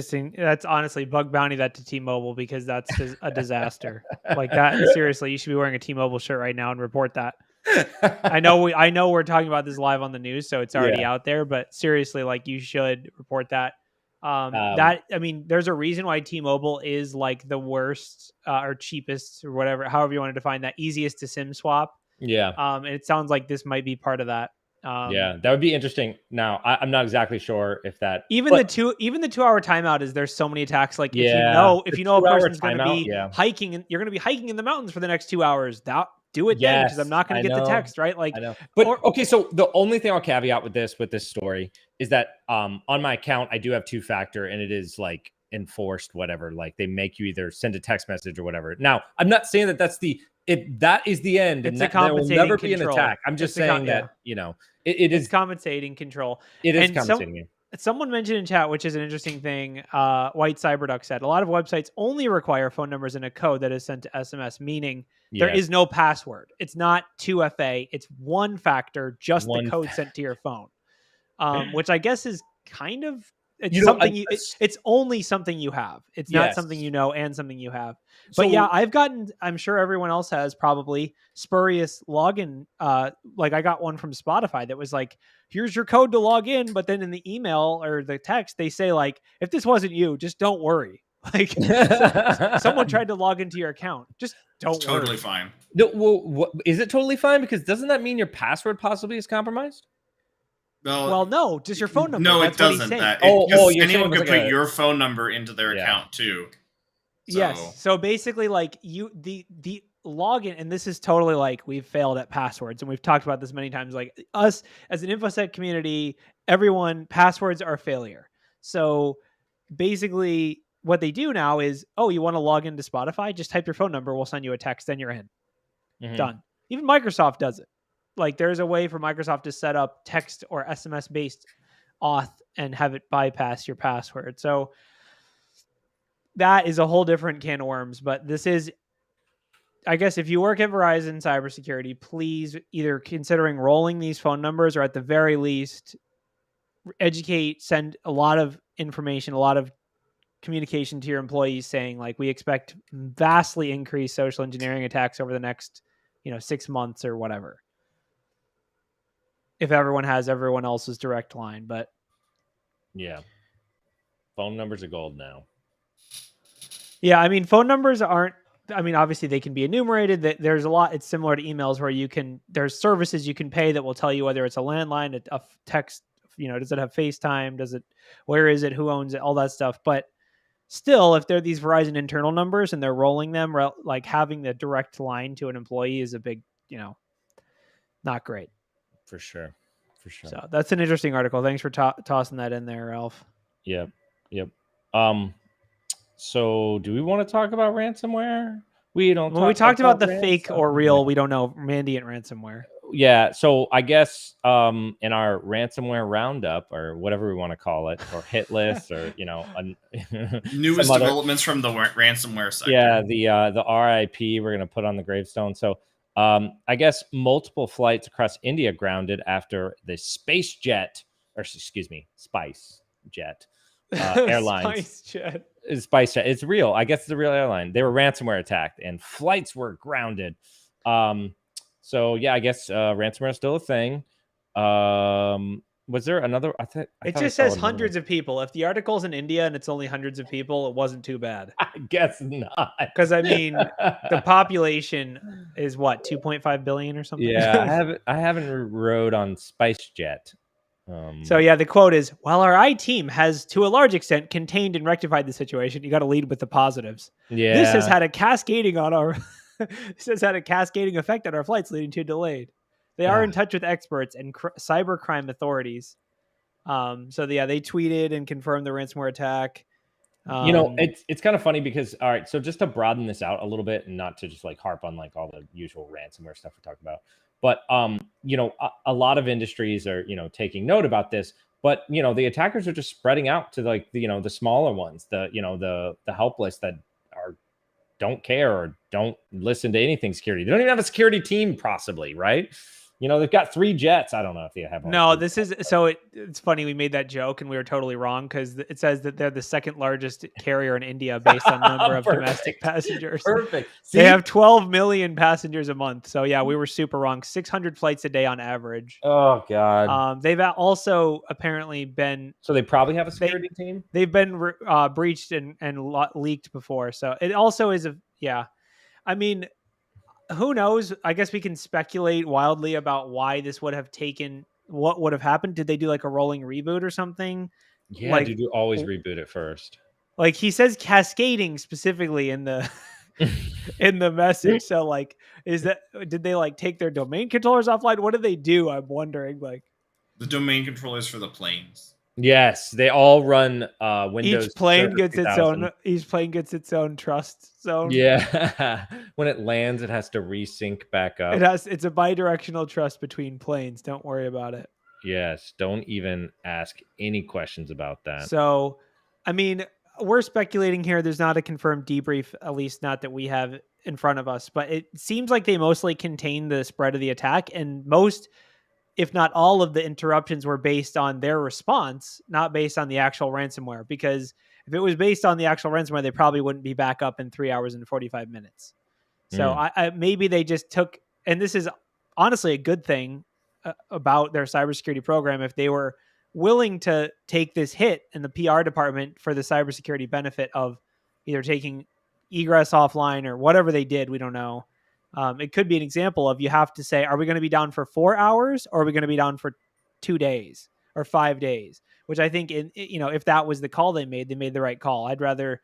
honestly bug bounty that to T-Mobile, because that's just a disaster. Like that. Seriously, you should be wearing a T-Mobile shirt right now and report that. I know we're talking about this live on the news, so it's already out there, but seriously, like you should report that. There's a reason why T-Mobile is like the worst or cheapest or whatever, however you want to define that, easiest to SIM swap. Yeah. And it sounds like this might be part of that. That would be interesting. Now, I'm not exactly sure if that the 2 hour timeout is, there's so many attacks. Like if you know a person's going to be hiking and you're going to be hiking in the mountains for the next 2 hours, do it then, because I'm not going to get the text, right? Like, I know. But okay, so the only thing I'll caveat with this story is that on my account I do have 2-factor, and it is like enforced, whatever. Like they make you either send a text message or whatever. Now, I'm not saying that that is the end, and that there will never be an attack. I'm just saying that it is compensating control. It is compensating you. Someone mentioned in chat, which is an interesting thing. White Cyberduck said a lot of websites only require phone numbers and a code that is sent to SMS, meaning there is no password. It's not 2FA. It's 1-factor, just the code sent to your phone. Which I guess is kind of it's only something you have. It's not something you know and something you have. But I've gotten, I'm sure everyone else has probably, spurious login. Like I got one from Spotify that was like, here's your code to log in. But then in the email or the text, they say like, if this wasn't you, just don't worry. Like someone tried to log into your account. Just don't worry. Totally fine. No, well, is it totally fine? Because doesn't that mean your password possibly is compromised? Well, no, just your phone number. No, That's it doesn't. Anyone can put your phone number into their account too. So. Yes. So basically, like the login, and this is totally like we've failed at passwords, and we've talked about this many times. Like us as an Infosec community, passwords are a failure. So basically, what they do now is, you want to log into Spotify? Just type your phone number. We'll send you a text. Then you're in. Mm-hmm. Done. Even Microsoft does it. Like there's a way for Microsoft to set up text or SMS based auth and have it bypass your password. So that is a whole different can of worms. But this is, I guess, if you work at Verizon cybersecurity, please either considering rolling these phone numbers, or at the very least educate, send a lot of information, a lot of communication to your employees saying like, we expect vastly increased social engineering attacks over the next 6 months or whatever. If everyone has everyone else's direct line, but phone numbers are gold now. Yeah, I mean, phone numbers aren't. I mean, obviously they can be enumerated. That there's a lot. It's similar to emails where there's services you can pay that will tell you whether it's a landline, a text. Does it have FaceTime? Where is it? Who owns it? All that stuff. But still, if they're these Verizon internal numbers and they're rolling them, like having the direct line to an employee is a big, not great. For sure. So that's an interesting article. Thanks for tossing that in there, Ralph. Yep. So do we want to talk about ransomware? We don't. Well, we talked about the fake or real. We don't know Mandiant ransomware. Yeah. So I guess in our ransomware roundup or whatever we want to call it, or hit list, or newest developments from the ransomware sector. Yeah, the RIP we're gonna put on the gravestone. So I guess multiple flights across India grounded after the Spice Jet Airlines. Spice Jet. It's real. I guess it's a real airline. They were ransomware attacked and flights were grounded. So yeah, I guess ransomware is still a thing. Was there another? It just says hundreds of people. If the article's in India and it's only hundreds of people, it wasn't too bad. I guess not. Because I mean, the population is what, 2.5 billion or something? Yeah, I haven't rode on SpiceJet. So yeah, the quote is, "While our IT team has, to a large extent, contained and rectified the situation," you got to lead with the positives. Yeah, this has had a cascading effect on our flights, leading to delayed. They are in touch with experts and cybercrime authorities. So yeah, they tweeted and confirmed the ransomware attack. It's kind of funny because, all right, so just to broaden this out a little bit and not to just like harp on like all the usual ransomware stuff we talk about, but a lot of industries are taking note about this, but the attackers are just spreading out to like the smaller ones, the helpless that don't care or don't listen to anything security. They don't even have a security team, possibly, right? They've got 3 jets. I don't know if they have. No, this is so. It's funny we made that joke and we were totally wrong because it says that they're the second largest carrier in India based on number of domestic passengers. Perfect. See? They have 12 million passengers a month. So yeah, we were super wrong. 600 flights a day on average. Oh God. They've also apparently been. So they probably have a security team. They've been breached and leaked before. So it also is I mean, who knows? I guess we can speculate wildly about why this would have taken. What would have happened? Did they do like a rolling reboot or something? Yeah, like, did you always reboot it first? Like he says, cascading specifically in the in the message. So like, did they like take their domain controllers offline? What did they do? I'm wondering. Like the domain controllers for the planes. Yes, they all run Windows. Each plane gets its own trust zone. Yeah, when it lands, it has to resync back up. It's a bidirectional trust between planes. Don't worry about it. Yes, don't even ask any questions about that. So, I mean, we're speculating here. There's not a confirmed debrief, at least not that we have in front of us. But it seems like they mostly contain the spread of the attack, and most, if not all, of the interruptions were based on their response, not based on the actual ransomware. Because if it was based on the actual ransomware, they probably wouldn't be back up in 3 hours and 45 minutes. So I maybe they just took, and this is honestly a good thing about their cybersecurity program, if they were willing to take this hit in the PR department for the cybersecurity benefit of either taking egress offline or whatever they did, we don't know. It could be an example of, you have to say, are we going to be down for 4 hours or are we going to be down for 2 days or 5 days? Which I think, if that was the call they made the right call. I'd rather,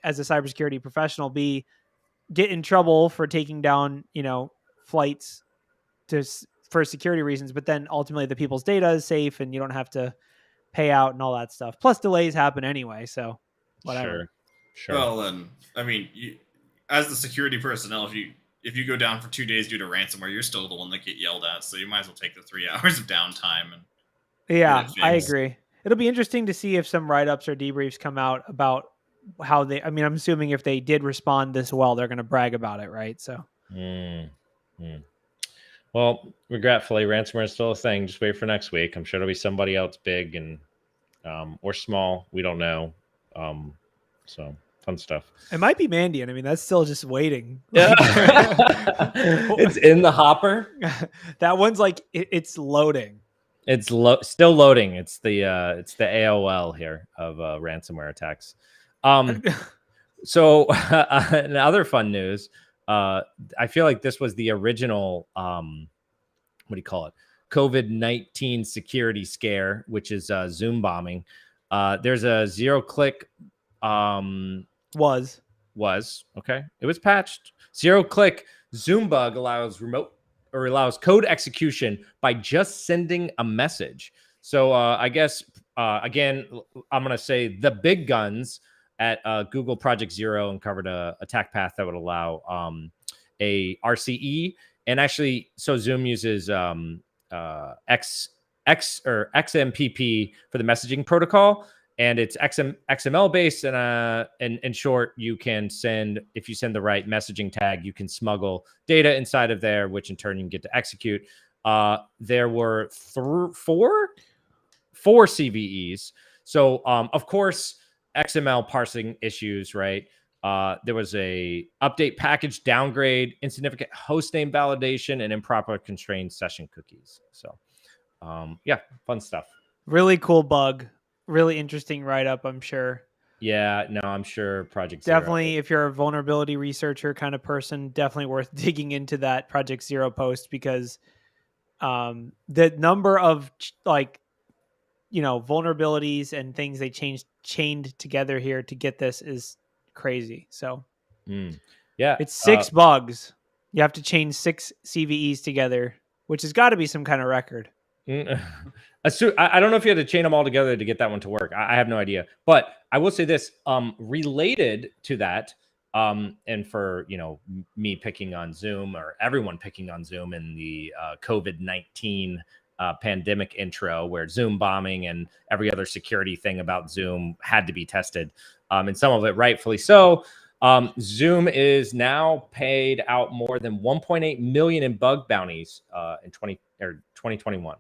as a cybersecurity professional, get in trouble for taking down, flights for security reasons, but then ultimately the people's data is safe and you don't have to pay out and all that stuff. Plus delays happen anyway. So whatever. Sure. Well, then, I mean, as the security personnel, if you go down for 2 days due to ransomware, you're still the one that get yelled at. So you might as well take the 3 hours of downtime. Yeah, I agree. It'll be interesting to see if some write-ups or debriefs come out about how I'm assuming if they did respond this well, they're going to brag about it, right? So. Well, regretfully, ransomware is still a thing. Just wait for next week. I'm sure it'll be somebody else big and or small. We don't know. So fun stuff. It might be Mandiant. I mean, that's still just waiting. Yeah. It's in the hopper. That one's like it's loading. It's still loading. It's the AOL here of ransomware attacks. So in other fun news, I feel like this was the original, what do you call it? COVID-19 security scare, which is Zoom bombing. There's a zero-click Was. Okay. It was patched. 0-click Zoombug allows code execution by just sending a message. So I guess again, I'm gonna say the big guns at Google Project Zero uncovered a attack path that would allow a RCE, and actually, so Zoom uses XMPP for the messaging protocol, and it's XML based. And in short, you can send, if you send the right messaging tag, you can smuggle data inside of there, which in turn you can get to execute. There were four CVEs. So of course, XML parsing issues, right? There was a update package downgrade, insignificant hostname validation, and improper constrained session cookies. So yeah, fun stuff. Really cool bug. Really interesting write-up, I'm sure. Yeah, no, I'm sure Project Zero. Definitely, if you're a vulnerability researcher kind of person, definitely worth digging into that Project Zero post, because the number of vulnerabilities and things they chained together here to get this is crazy. So yeah, it's 6 bugs. You have to chain 6 CVEs together, which has got to be some kind of record. I don't know if you had to chain them all together to get that one to work. I have no idea. But I will say this, related to that, and for, me picking on Zoom, or everyone picking on Zoom in the COVID-19 pandemic intro, where Zoom bombing and every other security thing about Zoom had to be tested, and some of it rightfully so. Zoom is now paid out more than 1.8 million in bug bounties in 2021.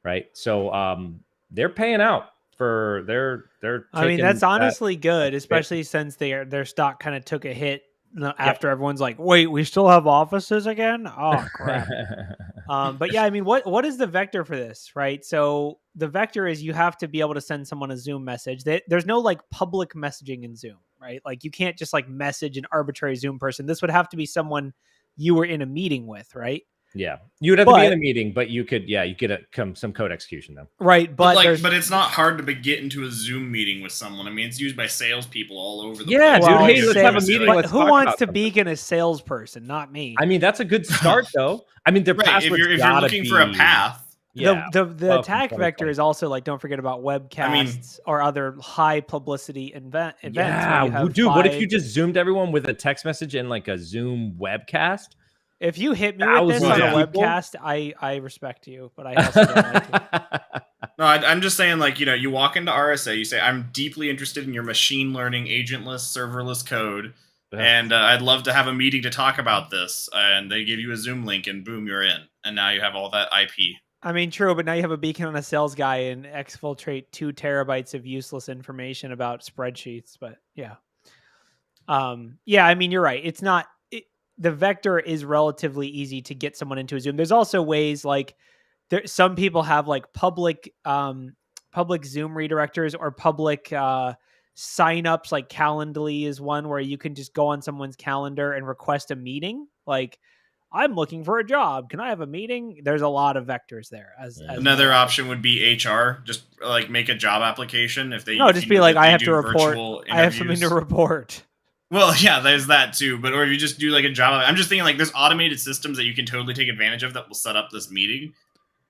Right. So they're paying out for they're I mean, that's honestly good, especially bit. since their stock kind of took a hit after everyone's like, wait, we still have offices again? Oh crap. But yeah, I mean, what is the vector for this, right? So the vector is you have to be able to send someone a Zoom message. There's no like public messaging in Zoom, right? Like you can't just like message an arbitrary Zoom person. This would have to be someone you were in a meeting with, right? Yeah, you would have to be in a meeting, but you could get some code execution though. Right, but it's not hard to get into a Zoom meeting with someone. I mean, it's used by salespeople all over the place. Yeah, dude. Hey, let's have a meeting. But who wants to beacon a salesperson? Not me. I mean, that's a good start though. I mean, their passwords if you're looking for a path. Yeah, the attack vector is also like, don't forget about webcasts or other high publicity events. Yeah, dude, what if you just Zoomed everyone with a text message and like a Zoom webcast? If you hit me with this on a webcast, I respect you, but I also don't like it. No, I'm just saying, like, you walk into RSA, you say, I'm deeply interested in your machine learning, agentless, serverless code, and I'd love to have a meeting to talk about this. And they give you a Zoom link, and boom, you're in. And now you have all that IP. I mean, true, but now you have a beacon on a sales guy and exfiltrate 2 terabytes of useless information about spreadsheets. But yeah. I mean, you're right. It's not... The vector is relatively easy to get someone into a Zoom. There's also ways like some people have like public Zoom redirectors or public signups, like Calendly is one where you can just go on someone's calendar and request a meeting. Like, I'm looking for a job. Can I have a meeting? There's a lot of vectors there. As another option would be HR. Just like make a job application. Just be like, I have to report. I have something to report. Well, yeah, there's that too. But or if you just do like a job, I'm just thinking like there's automated systems that you can totally take advantage of that will set up this meeting,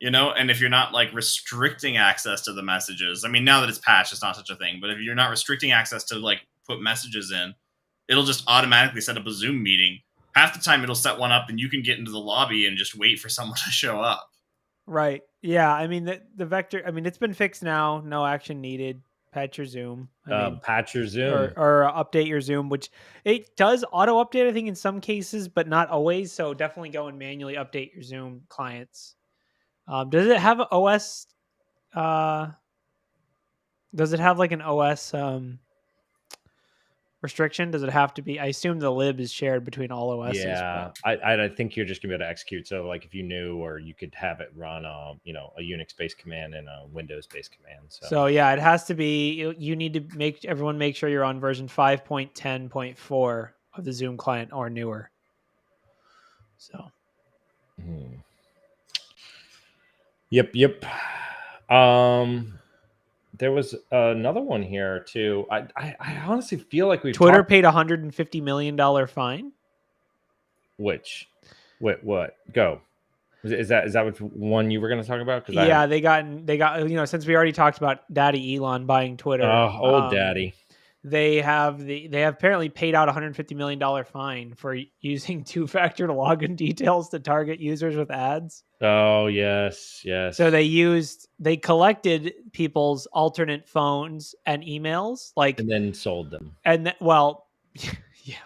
and if you're not like restricting access to the messages, I mean, now that it's patched, it's not such a thing. But if you're not restricting access to like put messages in, it'll just automatically set up a Zoom meeting. Half the time it'll set one up and you can get into the lobby and just wait for someone to show up. Right. Yeah. I mean, the vector, I mean, it's been fixed now. No action needed. Patch your Zoom. Patch your Zoom. Or update your Zoom, which it does auto update, I think, in some cases, but not always. So definitely go and manually update your Zoom clients. Does it have an OS? Does it have like an OS restriction? Does it have to be? I assume the lib is shared between all OSs. Yeah, I think you're just gonna be able to execute. So like if you knew, or you could have it run a Unix-based command and a Windows-based command. So yeah, it has to be. You need to make sure you're on version 5.10.4 of the Zoom client or newer. So. Yep. There was another one here too. I honestly feel like we've Twitter talked- paid $150 million fine. Which, what? Go. Is that which one you were going to talk about? Yeah, they got since we already talked about Daddy Elon buying Twitter. Old daddy. They have apparently paid out $150 million fine for using two-factor login details to target users with ads. Oh yes. So they collected people's alternate phones and emails, and then sold them. Yeah.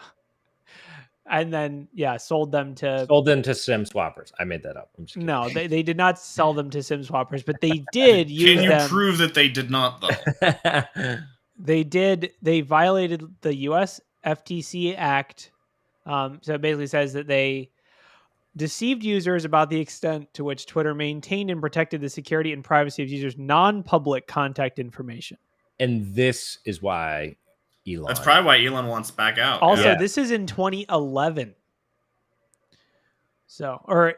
And then sold them to SIM swappers. I made that up. I'm just kidding. No, they did not sell them to SIM swappers, but they did use them. Can you prove that they did not though? They did. They violated the U.S. FTC Act. So it basically says that they deceived users about the extent to which Twitter maintained and protected the security and privacy of users' non-public contact information. And this is why Elon. That's probably why Elon wants back out. Also, this is in 2011. So, or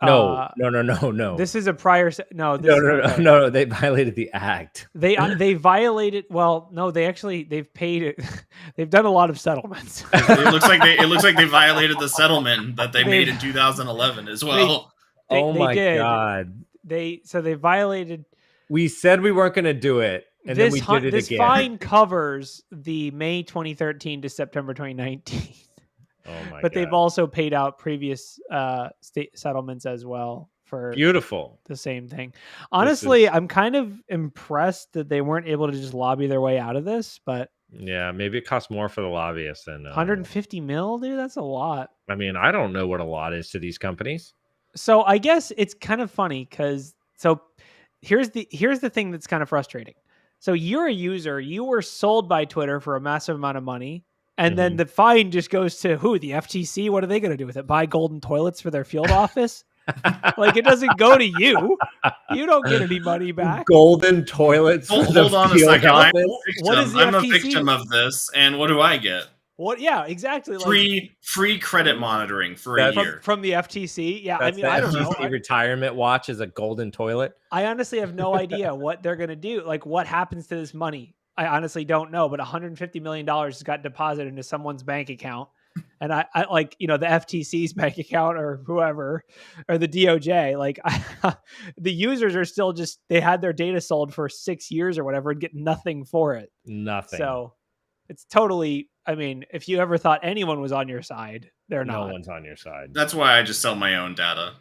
no. This is a prior. No. They violated the act. They violated. Well, no, they've paid it. They've done a lot of settlements. It looks like they violated the settlement that they made in 2011 as well. My God. They violated. We said we weren't going to do it, and then we did it again. This fine covers the May 2013 to September 2019. Oh my but God. They've also paid out previous state settlements as well for beautiful the same thing. Honestly, I'm kind of impressed that they weren't able to just lobby their way out of this, but yeah, maybe it costs more for the lobbyists than 150 mil, dude. That's a lot. I mean, I don't know what a lot is to these companies. So I guess it's kind of funny because here's the thing that's kind of frustrating. So you're a user, you were sold by Twitter for a massive amount of money. And then the fine just goes to who? The FTC? What are they going to do with it? Buy golden toilets for their field office? Like, it doesn't go to you. You don't get any money back. Golden toilets. Hold on a second. I'm a FTC? victim of this, and what do I get? What? Yeah, exactly. Free credit monitoring for a year from the FTC. Yeah, that's I don't know. Retirement watch is a golden toilet. I honestly have no idea what they're going to do. Like, what happens to this money? I honestly don't know, but $150 million has got deposited into someone's bank account. And I like, the FTC's bank account or whoever, or the DOJ, like the users are still they had their data sold for 6 years or whatever and get nothing for it. Nothing. So it's totally, I mean, if you ever thought anyone was on your side, they're not. No one's on your side. That's why I just sell my own data.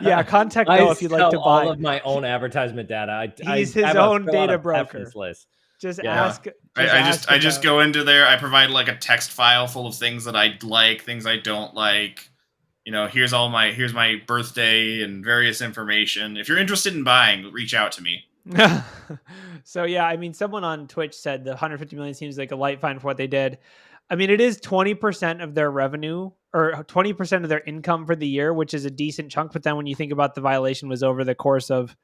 Yeah, contact Noah if you'd like to buy all of my own advertisement data. He's his own data broker. List. Just ask. I just go into there. I provide like a text file full of things that I like, things I don't like. Here's my birthday and various information. If you're interested in buying, reach out to me. So yeah, I mean, someone on Twitch said the 150 million seems like a light fine for what they did. I mean, it is 20% of their revenue or 20% of their income for the year, which is a decent chunk. But then when you think about the violation was over the course of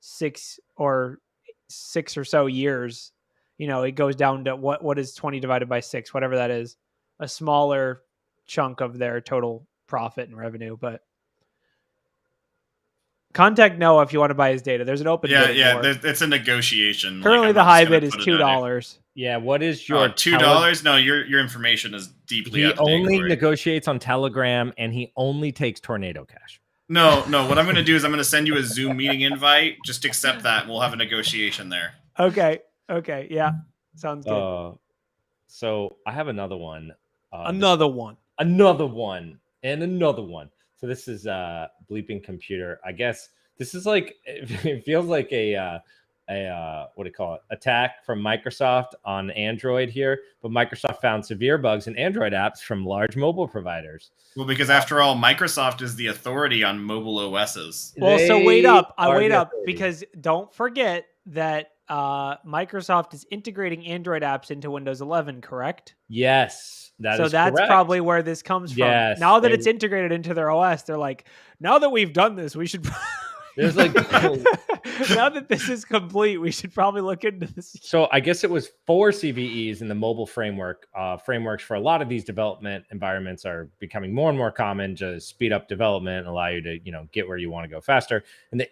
six or so years, it goes down to what is 20 divided by 6, whatever that is, a smaller chunk of their total profit and revenue. But contact Noah if you want to buy his data. There's an open bid. Yeah, it's a negotiation. Currently, the high bid is $2. Yeah, what is your $2? No, your information is deeply. He only negotiates on Telegram, and he only takes Tornado Cash. No. What I'm going to do is I'm going to send you a Zoom meeting invite. Just accept that, and we'll have a negotiation there. Okay. Yeah, sounds good. So I have another one. Another one. So this is Bleeping Computer. I guess this is like, it feels like a what do you call it? Attack from Microsoft on Android here, but Microsoft found severe bugs in Android apps from large mobile providers. Well, because after all, Microsoft is the authority on mobile OSs. Well, so wait up, because don't forget that Microsoft is integrating Android apps into Windows 11, correct? Yes, that's correct. Probably where this comes from. Yes, now that it's integrated into their OS, they're like, now that we've done this, we should. There's like now that this is complete, we should probably look into this. So I guess it was 4 CVEs in the mobile framework. Frameworks for a lot of these development environments are becoming more and more common to speed up development and allow you to, get where you want to go faster. And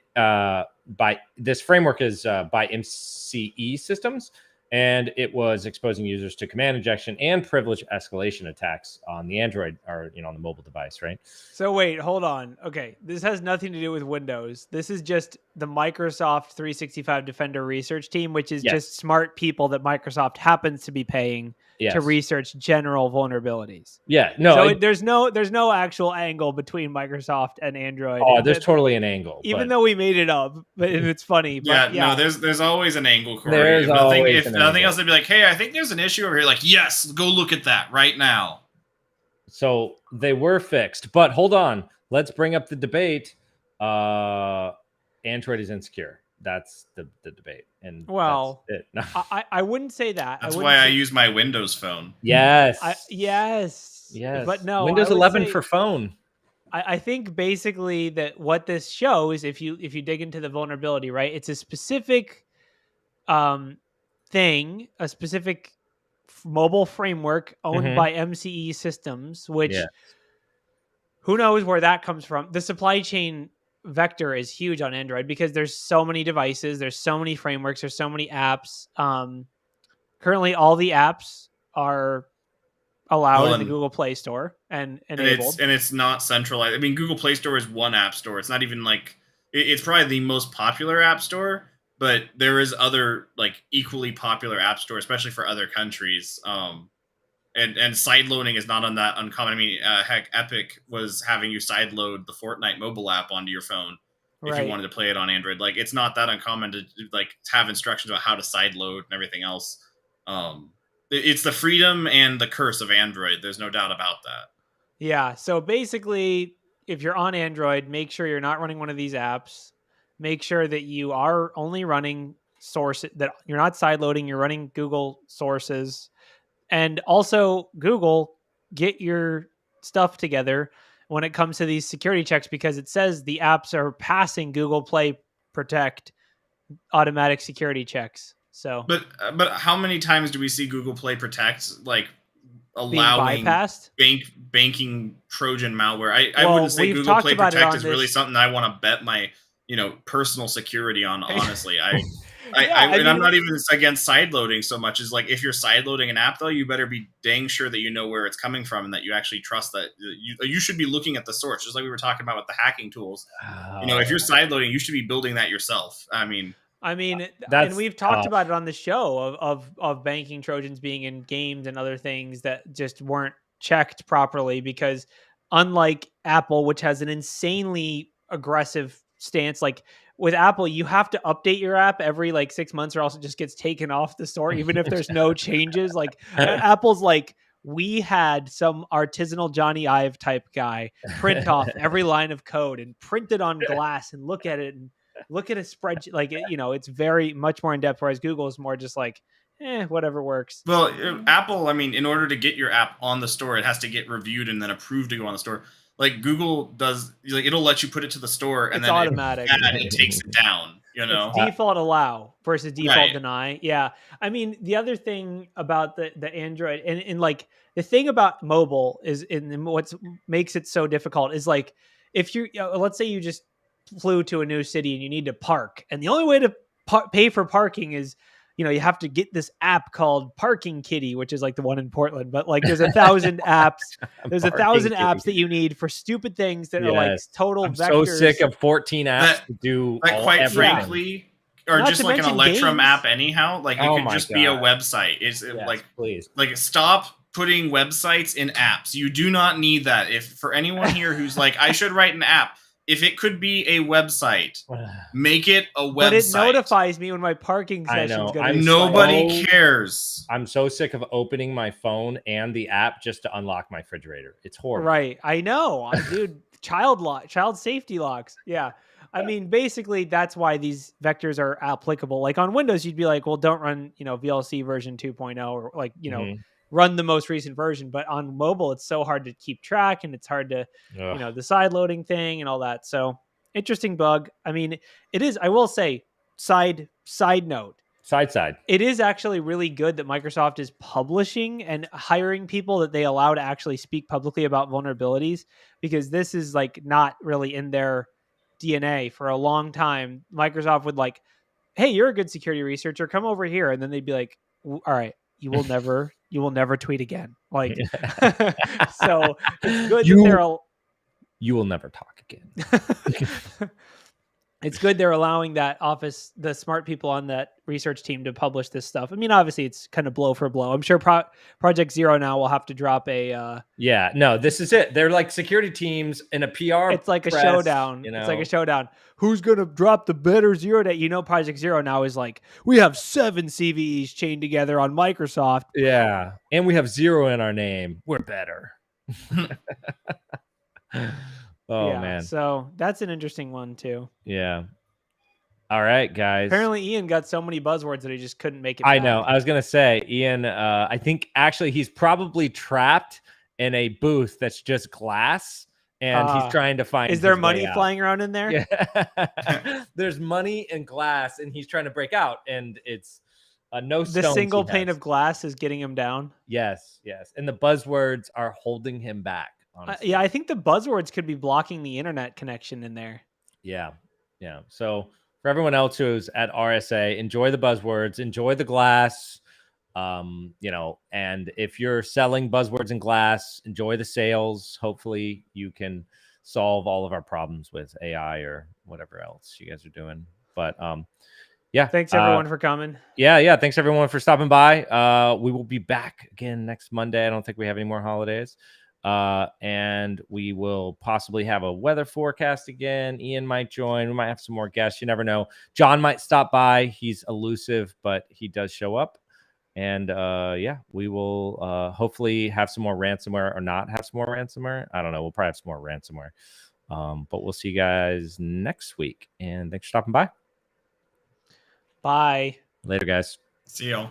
by this framework is by MCE systems, and it was exposing users to command injection and privilege escalation attacks on the Android or on the mobile device, right? So wait, hold on. Okay, this has nothing to do with Windows. This is just the Microsoft 365 Defender research team, which is just smart people that Microsoft happens to be paying to research general vulnerabilities. Yeah, no. So there's no actual angle between Microsoft and Android. Oh, there's totally an angle. Even though we made it up, but it's funny. But no, there's always an angle, Corey. There's always if nothing else, they'd be like, hey, I think there's an issue over here. Like, yes, go look at that right now. So they were fixed, but hold on. Let's bring up the debate. Android is insecure. That's the debate. And well, that's it. No. I wouldn't say that. That's why I use my Windows phone. Yes. Yes. But no, Windows 11 for phone. I think basically that what this shows, if you dig into the vulnerability, right, it's a specific thing, a specific mobile framework owned by MCE systems, which who knows where that comes from. The supply chain vector is huge on Android because there's so many devices, there's so many frameworks, there's so many apps. Currently, all the apps are allowed in the Google Play Store and enabled. And it's not centralized. I mean, Google Play Store is one app store. It's not even like it's probably the most popular app store, but there is other like equally popular app store, especially for other countries. And side loading is not on that uncommon. I mean, heck, Epic was having you side load the Fortnite mobile app onto your phone if you wanted to play it on Android. Like, it's not that uncommon to like have instructions about how to side load and everything else. It's the freedom and the curse of Android. There's no doubt about that. Yeah. So basically, if you're on Android, make sure you're not running one of these apps. Make sure that you are only running source, that you're not side loading. You're running Google sources. And also, Google, get your stuff together when it comes to these security checks, because it says the apps are passing Google Play Protect automatic security checks. So, but how many times do we see Google Play Protect like allowing banking Trojan malware? I wouldn't say Google Play Protect is really something I want to bet my personal security on. Honestly, I'm not even against sideloading so much as like if you're sideloading an app though, you better be dang sure that you know where it's coming from and that you actually trust that you should be looking at the source, just like we were talking about with the hacking tools. If you're sideloading, you should be building that yourself. I mean, and we've talked about it on the show of banking Trojans being in games and other things that just weren't checked properly, because unlike Apple, which has an insanely aggressive stance, like with Apple, you have to update your app every like 6 months or else it just gets taken off the store, even if there's no changes. Like Apple's like, we had some artisanal Johnny Ive type guy print off every line of code and print it on glass and look at it and look at a spreadsheet. Like, it's very much more in depth, whereas Google is more just like, whatever works. Well, Apple, I mean, in order to get your app on the store, it has to get reviewed and then approved to go on the store. Like Google does, like it'll let you put it to the store and it's then automatic. It takes it down. It's default allow versus default deny. Yeah, I mean the other thing about the Android and like the thing about mobile is, and what makes it so difficult is like if you let's say you just flew to a new city and you need to park, and the only way to pay for parking is you have to get this app called Parking Kitty, which is like the one in Portland, but like there's 1,000 apps. There's 1,000 apps that you need for stupid things that are like total vectors. So sick of 14 apps to do quite frankly, or not just like an Electrum app anyhow. Like it could just be a website. Please. Like stop putting websites in apps. You do not need that. If for anyone here who's like, I should write an app. If it could be a website, make it a website. But it notifies me when my parking session's going to be Nobody cares. I'm so sick of opening my phone and the app just to unlock my refrigerator. It's horrible. Right. I know. Dude, child safety locks. Yeah. I mean, basically, that's why these vectors are applicable. Like on Windows, you'd be like, well, don't run, VLC version 2.0 or like, run the most recent version. But on mobile, it's so hard to keep track, and it's hard to, the side loading thing and all that. So interesting bug. I mean, it is, I will say, side note. Side. It is actually really good that Microsoft is publishing and hiring people that they allow to actually speak publicly about vulnerabilities, because this is like not really in their DNA for a long time. Microsoft would like, hey, you're a good security researcher, come over here, and then they'd be like, all right, you will never tweet again. Like, so it's good that they're you will never talk again. It's good they're allowing the smart people on that research team to publish this stuff. I mean, obviously it's kind of blow for blow. I'm sure Project Zero now will have to drop a yeah, no, this is it. They're like security teams in a PR. It's like press, a showdown. It's like a showdown. Who's going to drop the better zero day? You know, Project Zero now is like, we have 7 CVEs chained together on Microsoft. Yeah. And we have 0 in our name. We're better. Oh, yeah, man. So that's an interesting one, too. Yeah. All right, guys. Apparently, Ian got so many buzzwords that he just couldn't make it I back. know. I was going to say, Ian, I think actually he's probably trapped in a booth that's just glass, and he's trying to find. Is there money flying around in there? Yeah. There's money and glass, and he's trying to break out, and it's no stones. The single pane of glass is getting him down. Yes, yes. And the buzzwords are holding him back. Yeah, I think the buzzwords could be blocking the internet connection in there. Yeah, yeah. So for everyone else who's at RSA, enjoy the buzzwords, enjoy the glass. You know, and if you're selling buzzwords and glass, enjoy the sales. Hopefully you can solve all of our problems with AI or whatever else you guys are doing. But yeah. Thanks everyone for coming. Yeah. Thanks everyone for stopping by. We will be back again next Monday. I don't think we have any more holidays. And we will possibly have a weather forecast again. Ian might join. We might have some more guests. You never know. John might stop by. He's elusive, but he does show up. And yeah, we will hopefully have some more ransomware or not have some more ransomware. I don't know. We'll probably have some more ransomware. But we'll see you guys next week. And thanks for stopping by. Bye. Later, guys. See y'all.